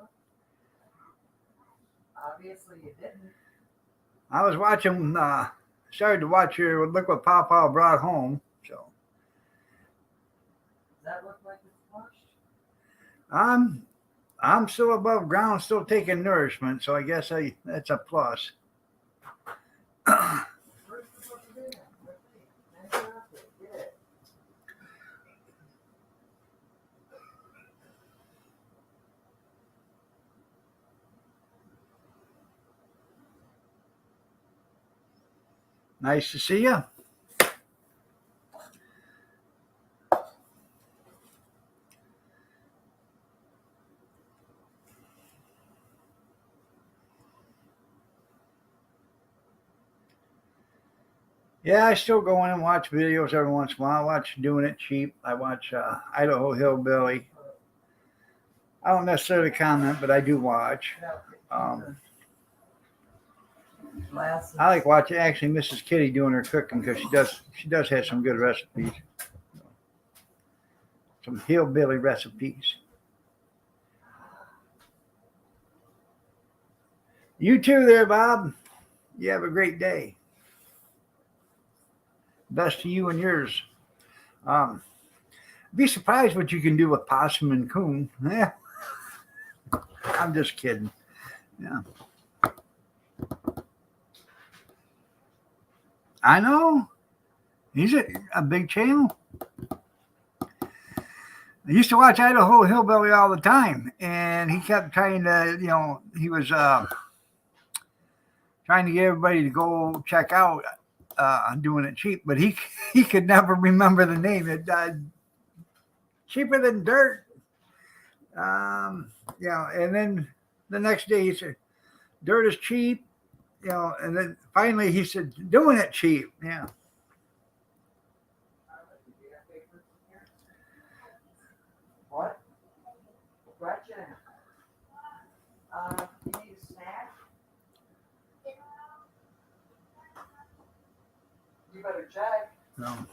Speaker 3: Obviously you didn't.
Speaker 1: I was watching, started to watch your Look What Papa Brought Home. So
Speaker 3: Does that look like it's flushed?
Speaker 1: I'm still above ground, still taking nourishment. So I guess that's a plus.
Speaker 3: Where's the fuck it in? Let's see. Measure up it. Get it.
Speaker 1: Nice to see you. Yeah, I still go in and watch videos every once in a while. I watch Doing It Cheap. I watch Idaho Hillbilly. I don't necessarily comment, but I do watch.
Speaker 3: Glasses.
Speaker 1: I like watching actually Mrs. Kitty doing her cooking because she does have some good recipes. Some hillbilly recipes. You too there, Bob. You have a great day. Best to you and yours. Be surprised what you can do with possum and coon. Yeah. I'm just kidding. Yeah. I know. He's a big channel. I used to watch Idaho Hillbilly all the time, and he kept trying to, he was trying to get everybody to go check out Doing It Cheap, but he could never remember the name. It cheaper than dirt. And then the next day he said, dirt is cheap, and then finally he said, Doing It Cheap. Yeah.
Speaker 3: What? Gretchen. You need a snack? You better check.
Speaker 1: No.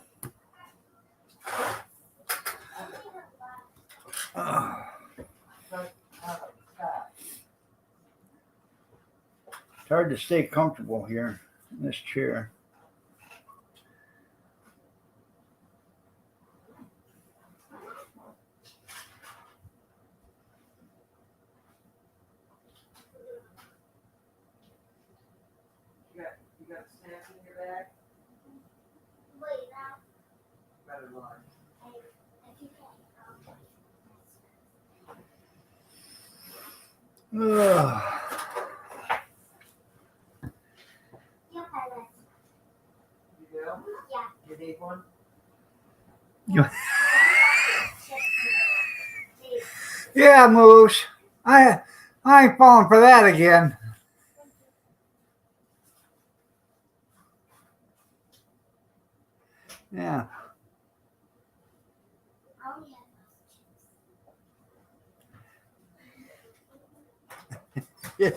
Speaker 1: It's hard to stay comfortable here in this chair.
Speaker 3: You got a snack in your bag?
Speaker 2: Wait, now.
Speaker 3: Better lunch.
Speaker 1: Ugh.
Speaker 2: You have it.
Speaker 3: You do?
Speaker 2: Yeah.
Speaker 3: You need one?
Speaker 1: Yeah, Moose. I ain't falling for that again. Yeah.
Speaker 2: Oh, yeah.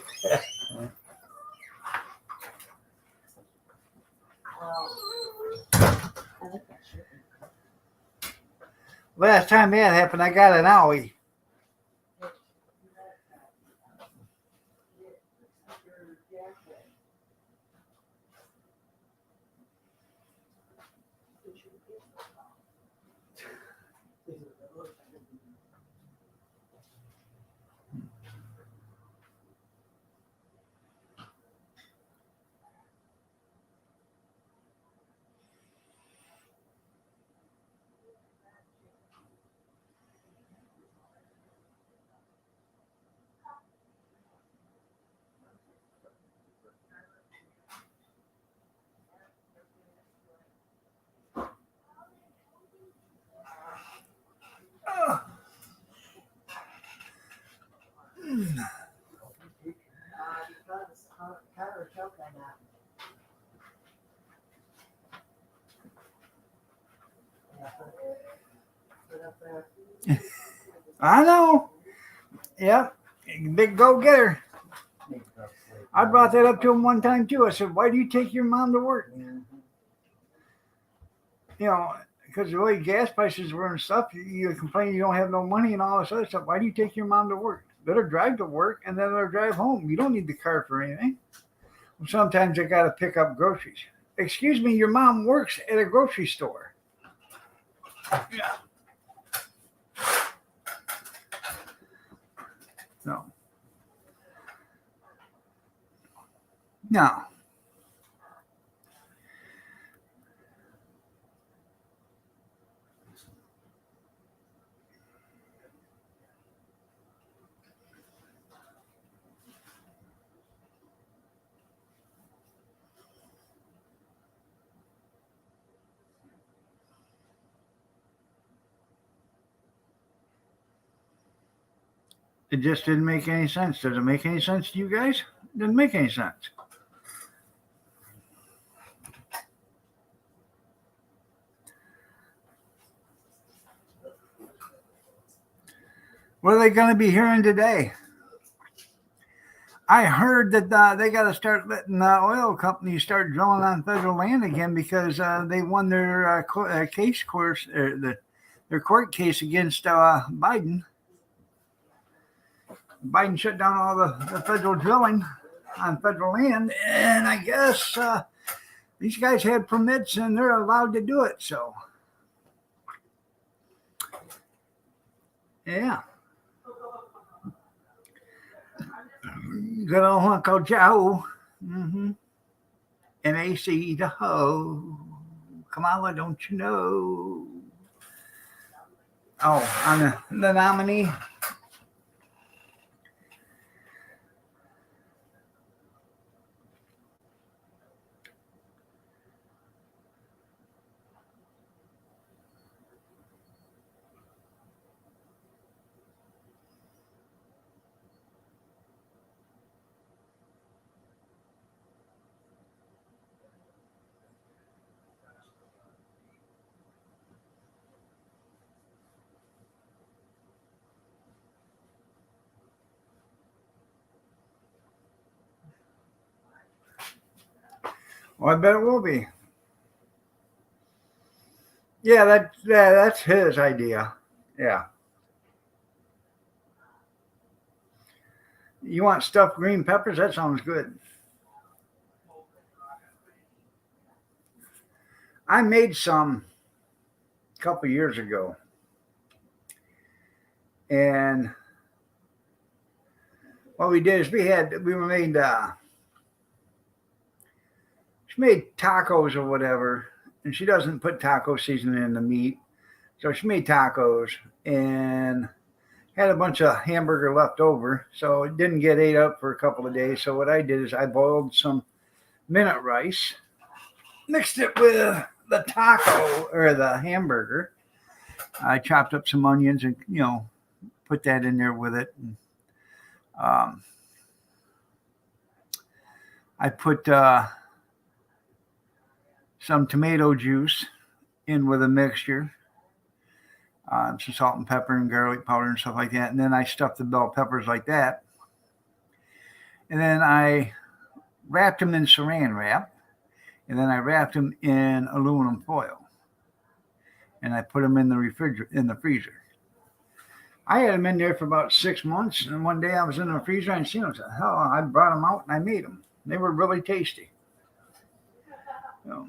Speaker 1: Last time that happened, I got an owie.
Speaker 3: Because Carter choked on that. Yeah, put up there.
Speaker 1: I know. Yep. Big go getter. I brought that up to him one time too. I said, "Why do you take your mom to work?" You know, because the way gas prices were and stuff, you complain you don't have no money and all this other stuff. Why do you take your mom to work? Let her drive to work and then let her drive home. You don't need the car for anything. Sometimes I got to pick up groceries. Excuse me, your mom works at a grocery store. Yeah. No. No. It just didn't make any sense. Does it make any sense to you guys? It didn't make any sense. What are they going to be hearing today? I heard that they got to start letting oil companies start drilling on federal land again because they won their case course, their court case against Biden. Biden shut down all the federal drilling on federal land, and I guess these guys had permits and they're allowed to do it. So, yeah. Good old Uncle Joe. Mm-hmm. MAC to ho. Come on, why don't you know? Oh, on the nominee. Well, I bet it will be. Yeah, that's his idea. Yeah. You want stuffed green peppers? That sounds good. I made some a couple years ago, and what we did is she made tacos or whatever, and she doesn't put taco seasoning in the meat, so she made tacos and had a bunch of hamburger left over, so it didn't get ate up for a couple of days. So what I did is I boiled some minute rice, mixed it with the taco or the hamburger. I chopped up some onions and put that in there with it. And, I put some tomato juice in with a mixture, some salt and pepper and garlic powder and stuff like that. And then I stuffed the bell peppers like that. And then I wrapped them in saran wrap. And then I wrapped them in aluminum foil. and I put them in the freezer. I had them in there for about 6 months, and one day I was in the freezer and seen them. So, hell, I brought them out and I made them. They were really tasty. So,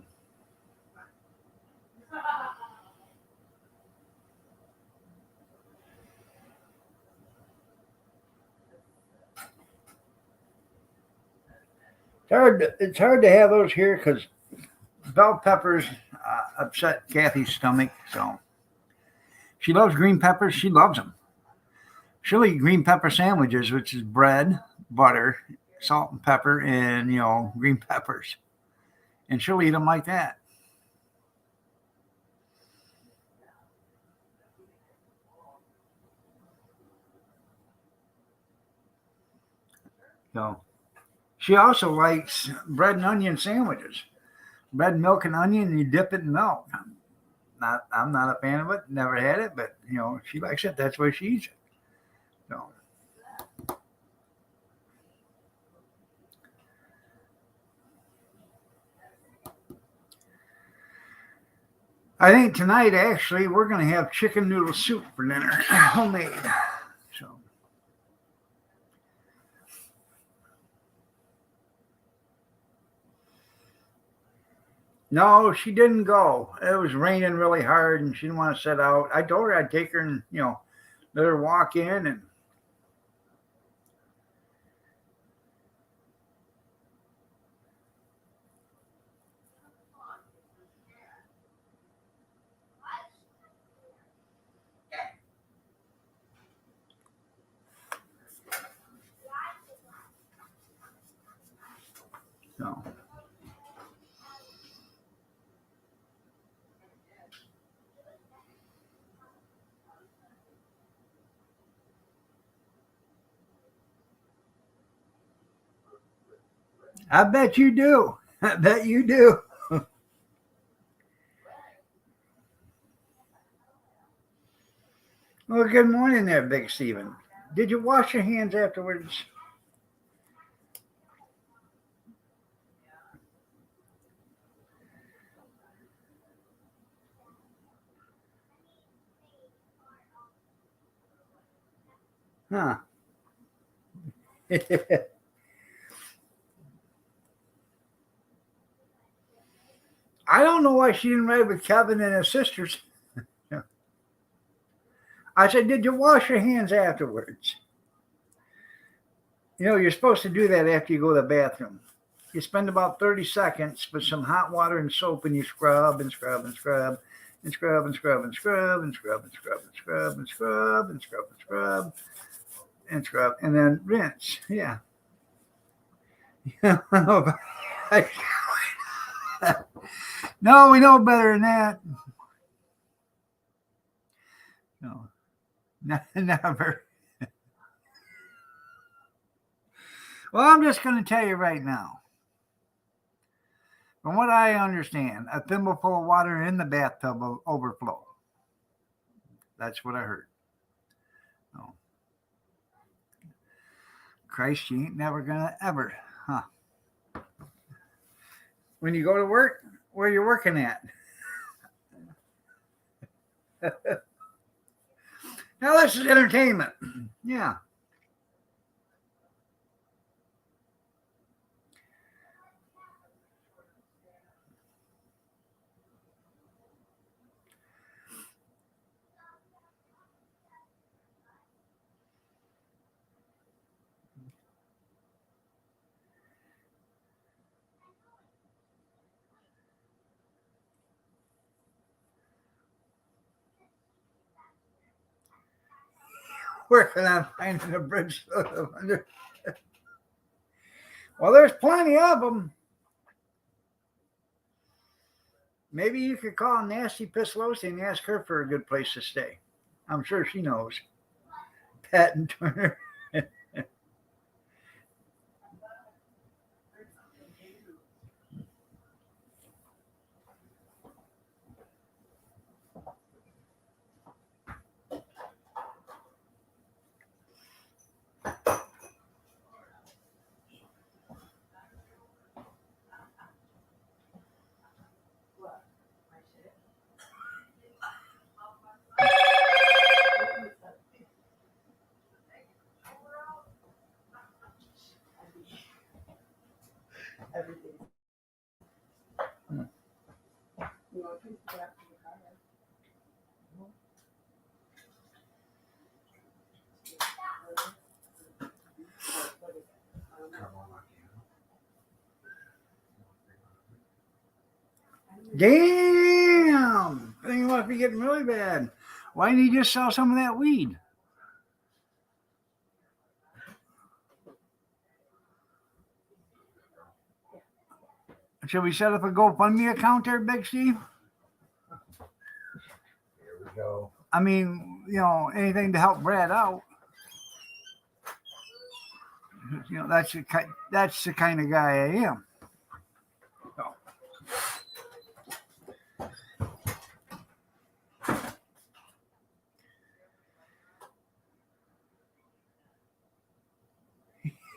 Speaker 1: it's hard to have those here because bell peppers upset Kathy's stomach. So she loves green peppers. She loves them. She'll eat green pepper sandwiches, which is bread, butter, salt and pepper, and green peppers, and she'll eat them like that. So she also likes bread and onion sandwiches. Bread, milk, and onion, and you dip it in milk. I'm not a fan of it. Never had it, but she likes it. That's why she eats it. So. I think tonight, actually, we're going to have chicken noodle soup for dinner, homemade. So. No, she didn't go. It was raining really hard, and she didn't want to sit out. I told her I'd take her and let her walk in and. So. I bet you do. I bet you do. Well, good morning there, Big Steven. Did you wash your hands afterwards? Huh. I don't know why she didn't ride with Kevin and his sisters. I said, did you wash your hands afterwards? You're supposed to do that after you go to the bathroom. You spend about 30 seconds with some hot water and soap, and you scrub and scrub and scrub and scrub and scrub and scrub and scrub and scrub and scrub and scrub and scrub and scrub and scrub and then rinse. Yeah. No, we know better than that. No, never. Well, I'm just going to tell you right now. From what I understand, a thimbleful of water in the bathtub will overflow. That's what I heard. Oh. Christ, you ain't never going to ever, huh? When you go to work, where you working at? Now this is entertainment. Yeah. Working on finding a bridge load of under. Well, there's plenty of them. Maybe you could call Nasty Pislosi and ask her for a good place to stay. I'm sure she knows. Pat and Turner.
Speaker 3: Everything.
Speaker 1: Hmm.
Speaker 3: You want to take it back to the car?
Speaker 4: Come on, Wakey.
Speaker 1: Damn! Thing must be getting really bad. Why didn't you just sell some of that weed? Should we set up a GoFundMe account there, Big Steve?
Speaker 4: Here we go.
Speaker 1: I mean, anything to help Brad out. That's the kind of guy I am. So.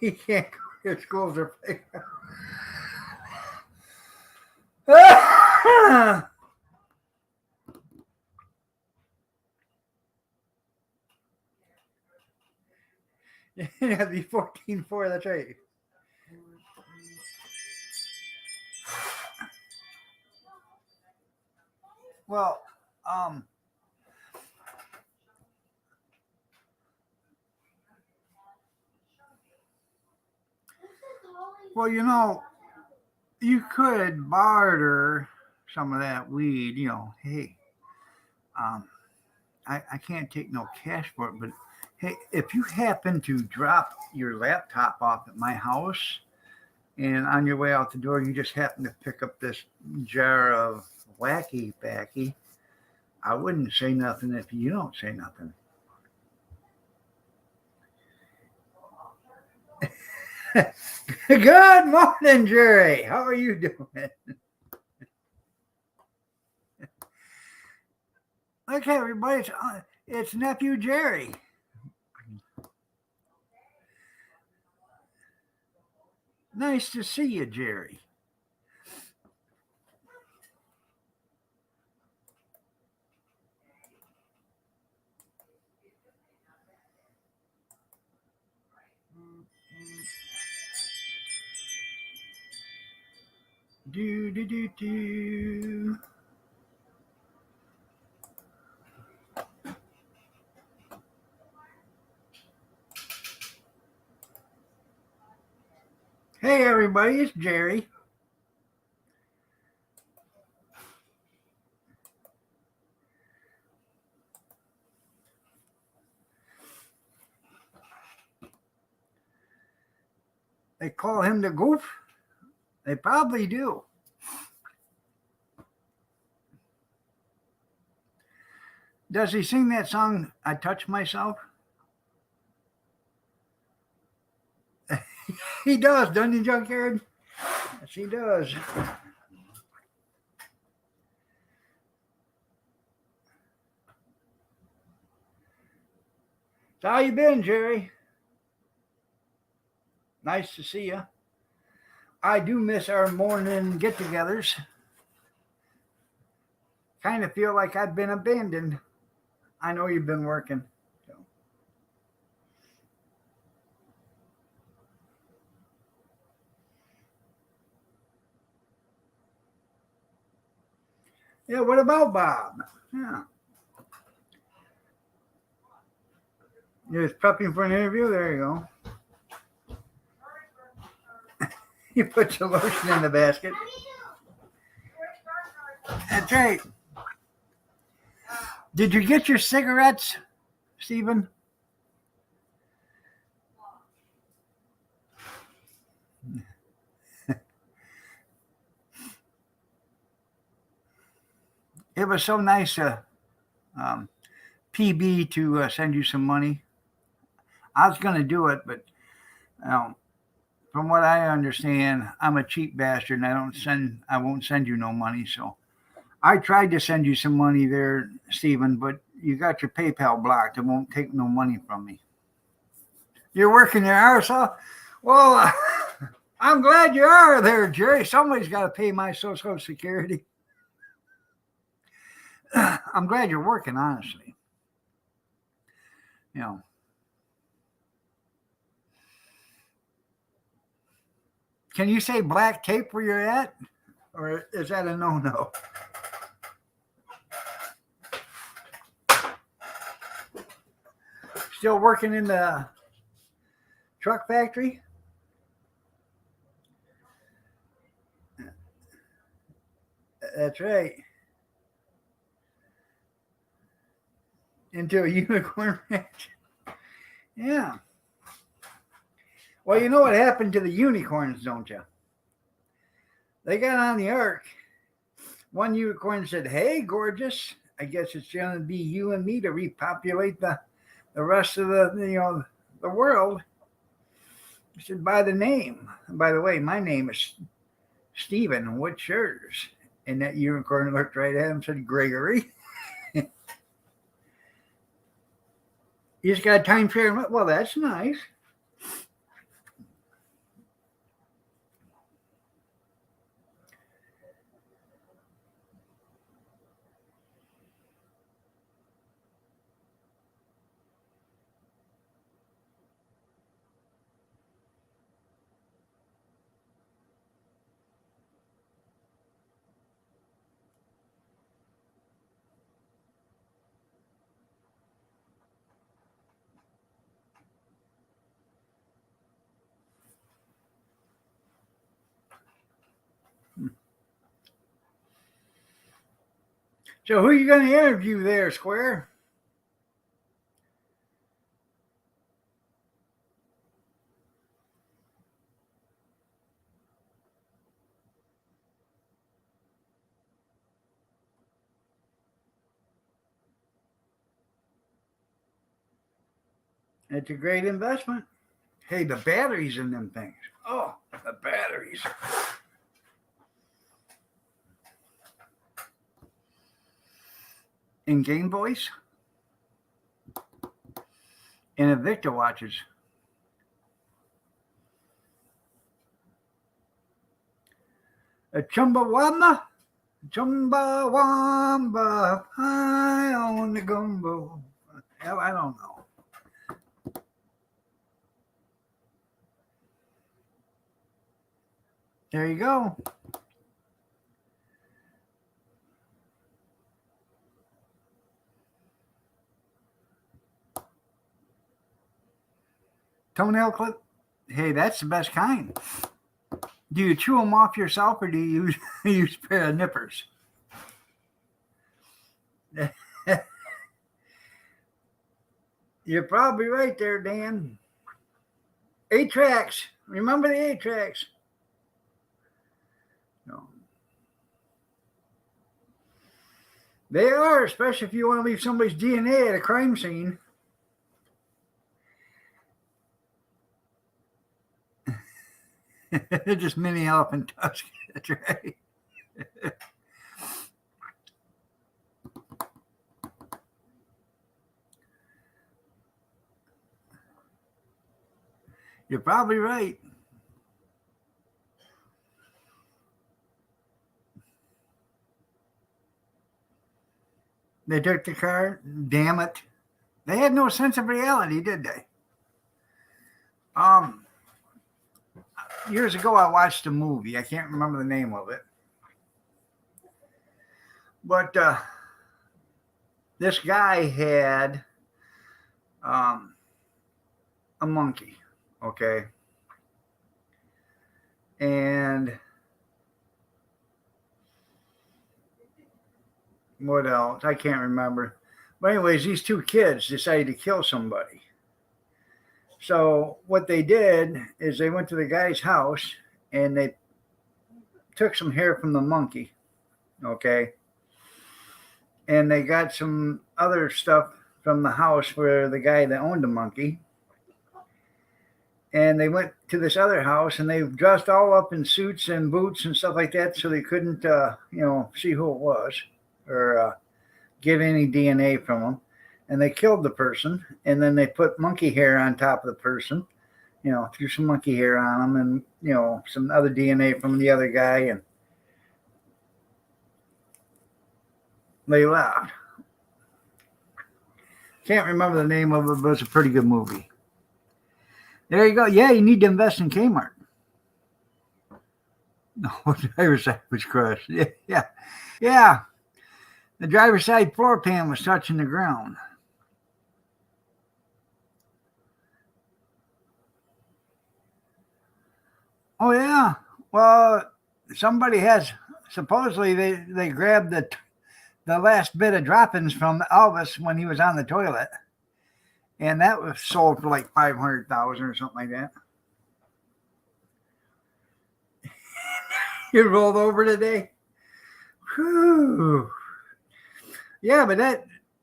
Speaker 1: He can't go to schools or play. Yeah, the 14-4, that's right. Well, you could barter some of that weed, hey, I can't take no cash for it, but hey, if you happen to drop your laptop off at my house and on your way out the door, you just happen to pick up this jar of Wakey backy, I wouldn't say nothing if you don't say nothing. Good morning, Jerry. How are you doing? Okay, everybody, it's nephew Jerry. Nice to see you, Jerry. Do do do do. Hey, everybody, it's Jerry. They call him the goof. They probably do. Does he sing that song, I Touch Myself? He does, doesn't he, Junkyard? Yes, he does. So how you been, Jerry? Nice to see you. I do miss our morning get-togethers. Kind of feel like I've been abandoned. I know you've been working. So. Yeah, what about Bob? Yeah. You're just prepping for an interview? There you go. You put your lotion in the basket. That's right. Did you get your cigarettes, Stephen? It was so nice, PB, to send you some money. I was going to do it, but from what I understand, I'm a cheap bastard, and I won't send you no money. So I tried to send you some money there, Stephen, but you got your PayPal blocked. It won't take no money from me. You're working your arse off? Well, I'm glad you are there, Jerry. Somebody's got to pay my Social Security. I'm glad you're working, honestly. You know. Can you say black tape where you're at? Or is that a no-no? Still working in the truck factory? That's right. Into a unicorn ranch. Yeah. Well, you know what happened to the unicorns, don't you? They got on the ark. One unicorn said, "Hey, gorgeous, I guess it's going to be you and me to repopulate the rest of the world." He said, "By the name. And by the way, my name is Stephen. What's yours?" And that unicorn looked right at him and said, "Gregory." You just got time sharing. Well, that's nice. So who are you going to interview there, Square? It's a great investment. Hey, the batteries in them things. Oh, the batteries. In Game Boys. And Invicta watches. A Chumbawamba. Chumbawamba. High on the gumbo. Hell, I don't know. There you go. Toenail clip. Hey, that's the best kind. Do you chew them off yourself or do you use a pair of nippers? You're probably right there, Dan. 8 tracks. Remember the 8 tracks. No. They are, especially if you want to leave somebody's DNA at a crime scene. They're just mini elephant tusks. That's right. You're probably right. They took the car. Damn it. They had no sense of reality, did they? Years ago, I watched a movie. I can't remember the name of it. But this guy had a monkey, okay? And what else? I can't remember. But anyways, these 2 kids decided to kill somebody. So what they did is they went to the guy's house and they took some hair from the monkey, okay? And they got some other stuff from the house where the guy that owned the monkey. And they went to this other house and they dressed all up in suits and boots and stuff like that so they couldn't, see who it was or get any DNA from them. And they killed the person, and then they put monkey hair on top of the person, threw some monkey hair on them and, some other DNA from the other guy, and they left. Can't remember the name of it, but it's a pretty good movie. There you go. Yeah, you need to invest in Kmart. No, the driver's side was crushed. Yeah, yeah, yeah. The driver's side floor pan was touching the ground. Oh yeah. Well, somebody has supposedly they grabbed the last bit of droppings from Elvis when he was on the toilet, and that was sold for like 500,000 or something like that. You rolled over today. Whew. Yeah, but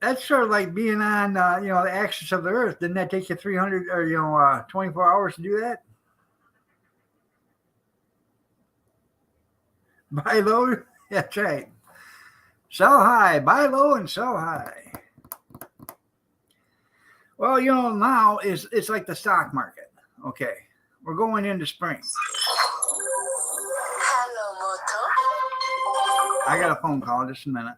Speaker 1: that's sort of like being on the axis of the Earth. Didn't that take you 300 or 24 hours to do that? Buy low. That's right. Sell high, buy low, and sell high. Well, now it's like the stock market. Okay, we're going into spring.
Speaker 5: Hello, Moto.
Speaker 1: I got a phone call. Just a minute.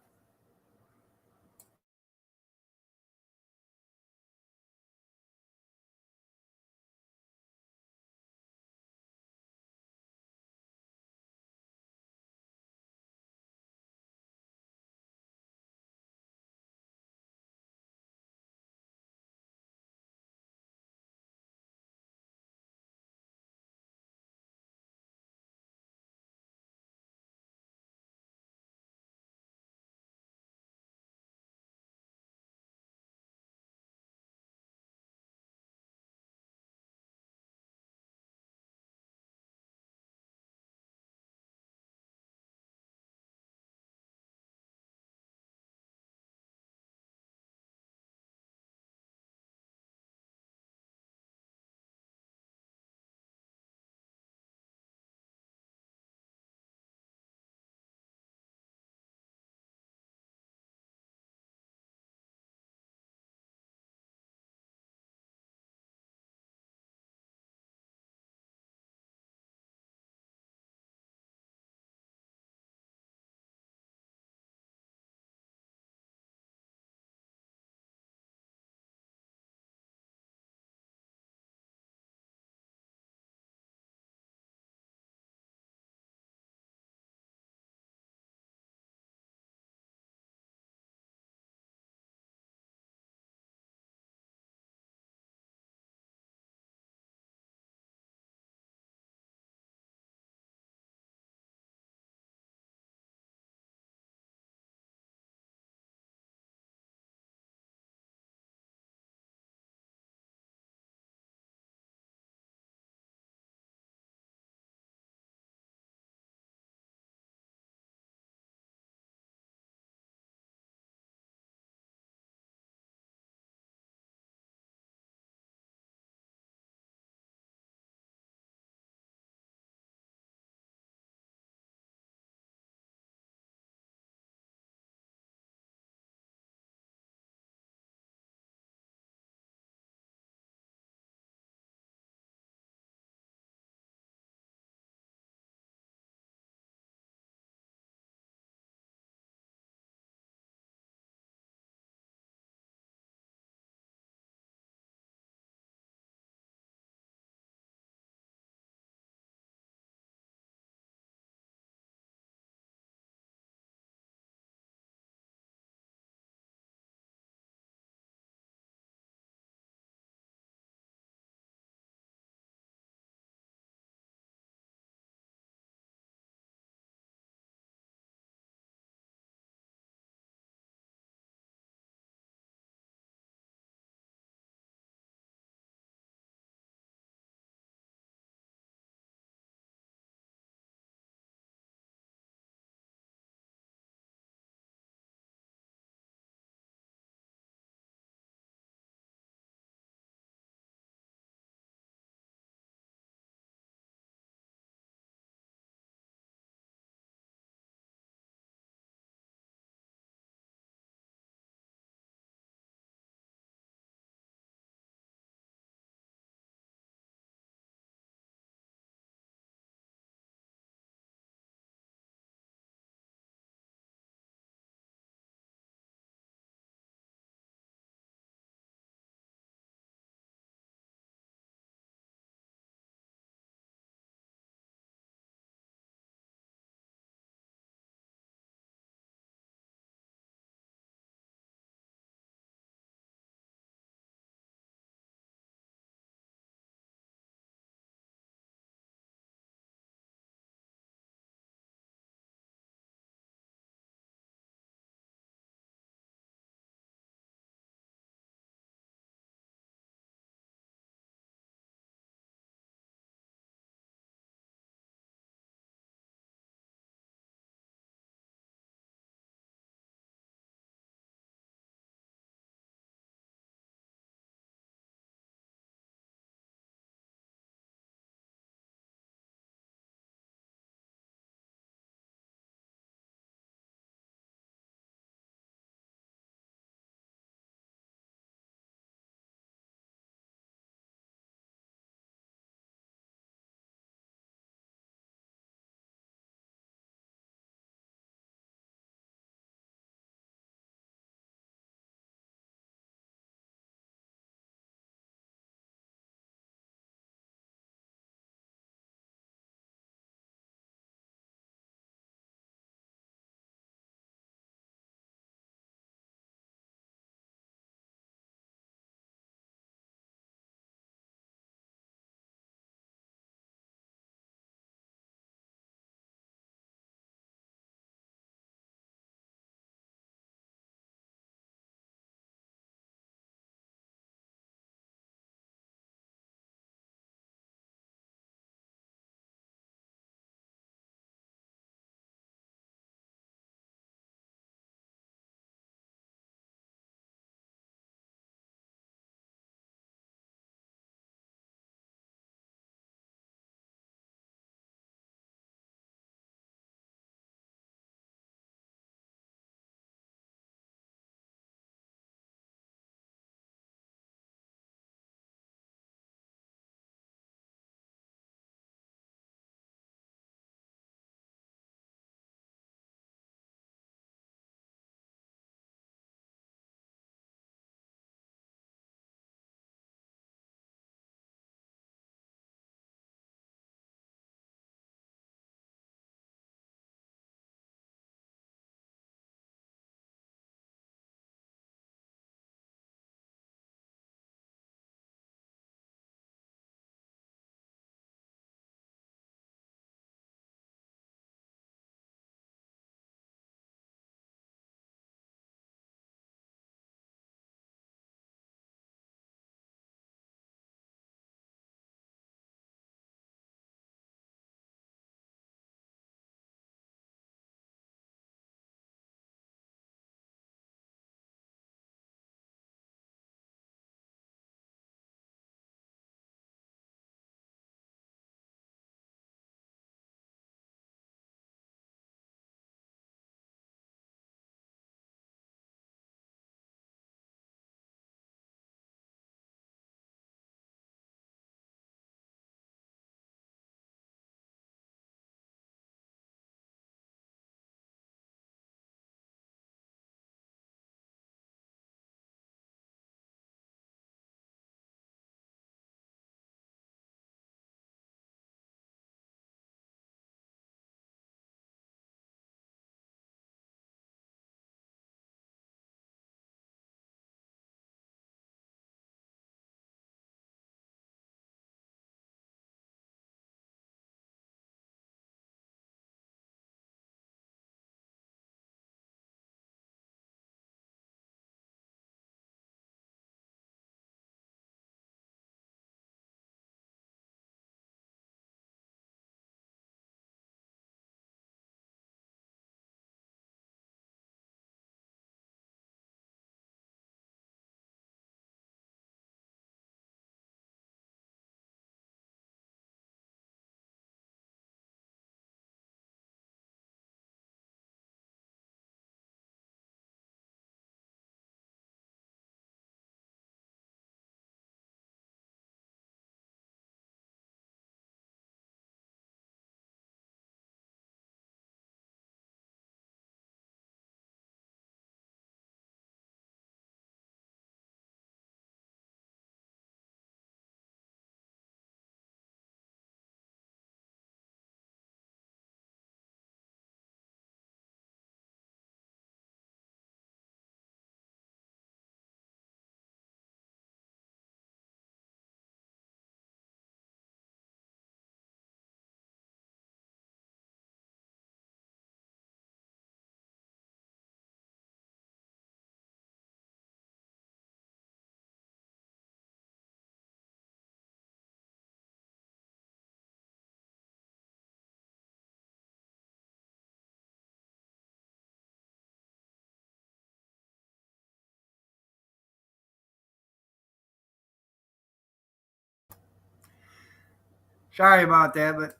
Speaker 1: Sorry about that, but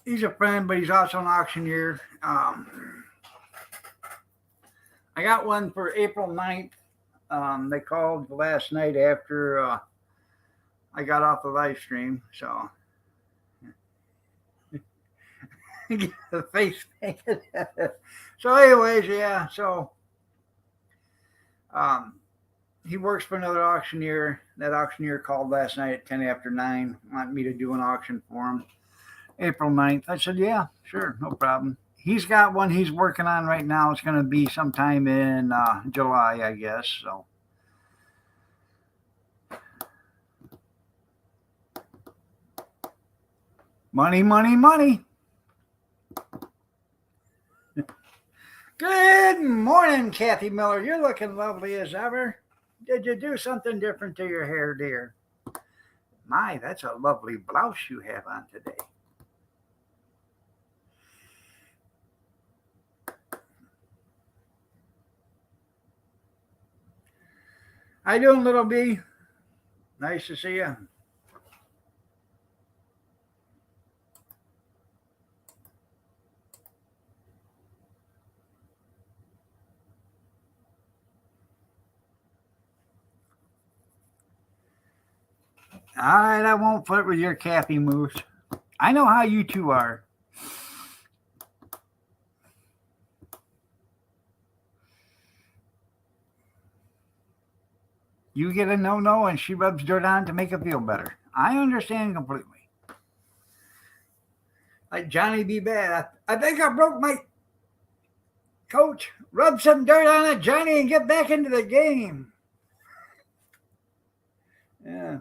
Speaker 1: he's a friend, but he's also an auctioneer. I got one for April 9th. They called last night after I got off the live stream, so get the face painted. So, anyways, yeah. So, he works for another auctioneer. That auctioneer called last night at 10 after 9, wanted me to do an auction for him. April 9th. I said, yeah, sure, no problem. He's got one he's working on right now. It's going to be sometime in July, I guess. So, money, money, money. Good morning, Kathy Miller. You're looking lovely as ever. Did you do something different to your hair, dear? My, that's a lovely blouse you have on today. How you doing, little B? Nice to see you. All right, I won't flirt with your Kathy moves. I know how you two are. You get a no-no and she rubs dirt on to make it feel better. I understand completely. Like Johnny B. Bad. I think I broke my coach. Rub some dirt on it, Johnny, and get back into the game. Yeah.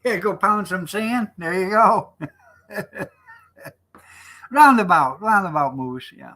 Speaker 1: Here, go pound some sand. There you go. Roundabout moves. Yeah.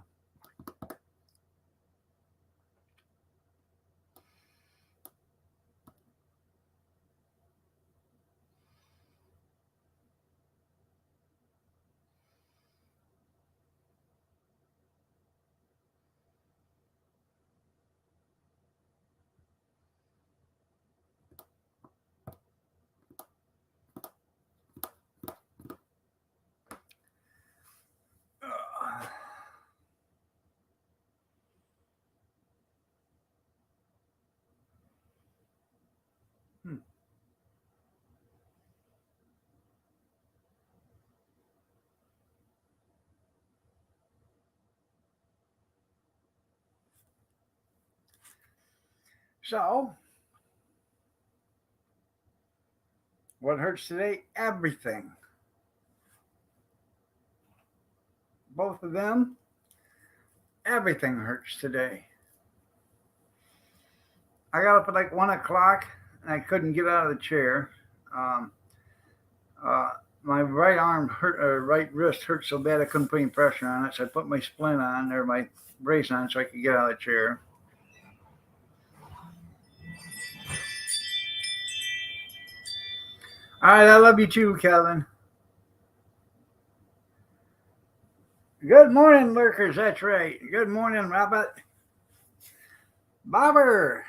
Speaker 1: So, what hurts today? Everything. Both of them, everything hurts today. I got up at like 1 o'clock and I couldn't get out of the chair. Um, my right arm hurt, right wrist hurt so bad I couldn't put any pressure on it. So I put my splint on, or my brace on, so I could get out of the chair. All right, I love you too, Kevin. Good morning, lurkers. That's right. Good morning, Robert. Bobber.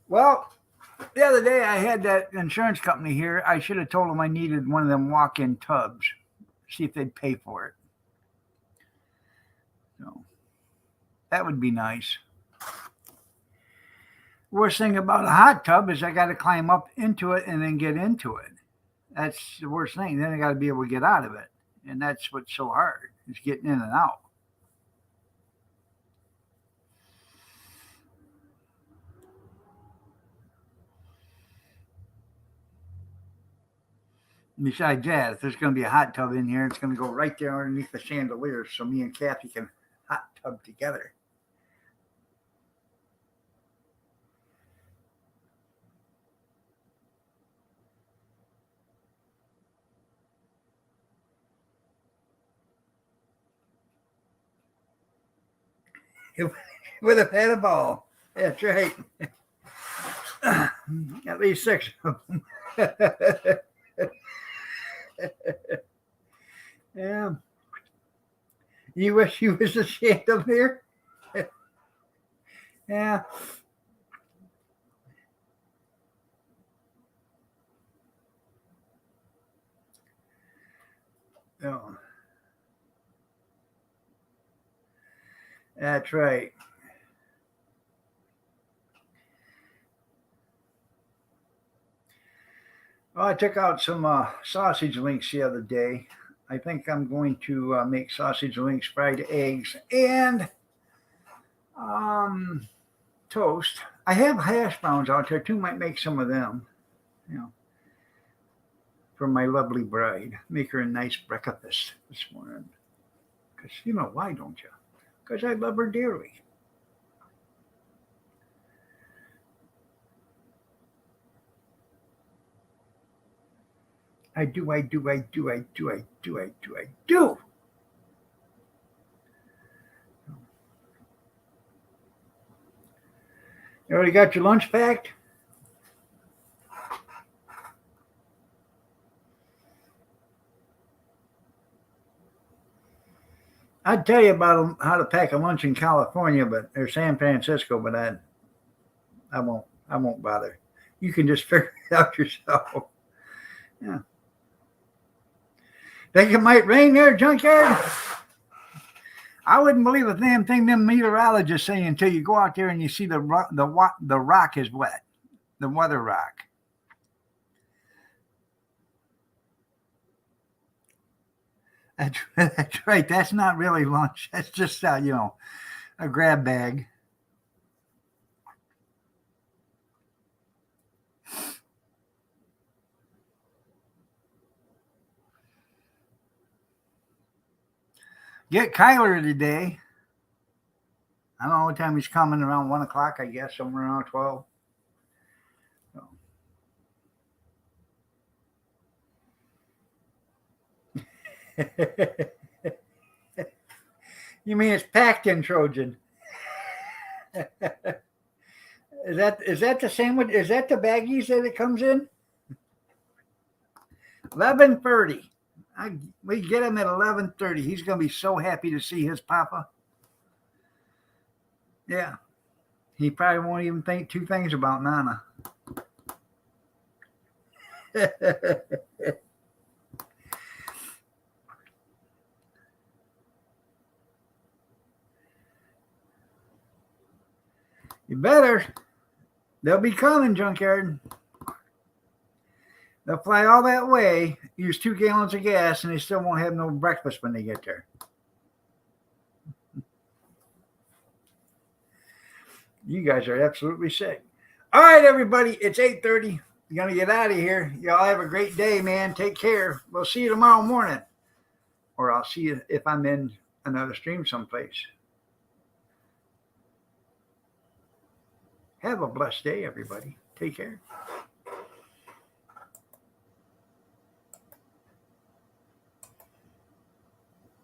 Speaker 1: Well, the other day I had that insurance company here. I should have told them I needed one of them walk-in tubs. See if they'd pay for it. So that would be nice. Worst thing about a hot tub is I got to climb up into it and then get into it. That's the worst thing. Then I got to be able to get out of it. And that's what's so hard, is getting in and out. Besides that, if there's going to be a hot tub in here, it's going to go right there underneath the chandelier so me and Kathy can hot tub together. With a paddle ball. That's right. At least 6 of them. Yeah. You wish you was a chandelier? Yeah. Oh. That's right. Well, I took out some sausage links the other day. I think I'm going to make sausage links, fried eggs, and toast. I have hash browns out there too. Might make some of them, you know, for my lovely bride. Make her a nice breakfast this morning. Because you know why, don't you? Because I love her dearly. I do. You already got your lunch packed? I'd tell you about how to pack a lunch in California, or San Francisco, but I won't bother. You can just figure it out yourself. Yeah. Think it might rain there, junkyard? I wouldn't believe a damn thing them meteorologists say until you go out there and you see the rock is wet, the weather rock. That's right. That's not really lunch. That's just a grab bag. Get Kyler today. I don't know what time he's coming. Around 1 o'clock, I guess, somewhere around 12. So. You mean it's packed in Trojan? Is that the sandwich? Is that the baggies that it comes in? 11:30. We get him at 11:30. He's gonna be so happy to see his papa. Yeah, he probably won't even think two things about Nana. You better. They'll be coming, junkyard. They'll fly all that way, use 2 gallons of gas, and they still won't have no breakfast when they get there. You guys are absolutely sick. All right, everybody, it's 8:30. You're going to get out of here. Y'all have a great day, man. Take care. We'll see you tomorrow morning. Or I'll see you if I'm in another stream someplace. Have a blessed day, everybody. Take care.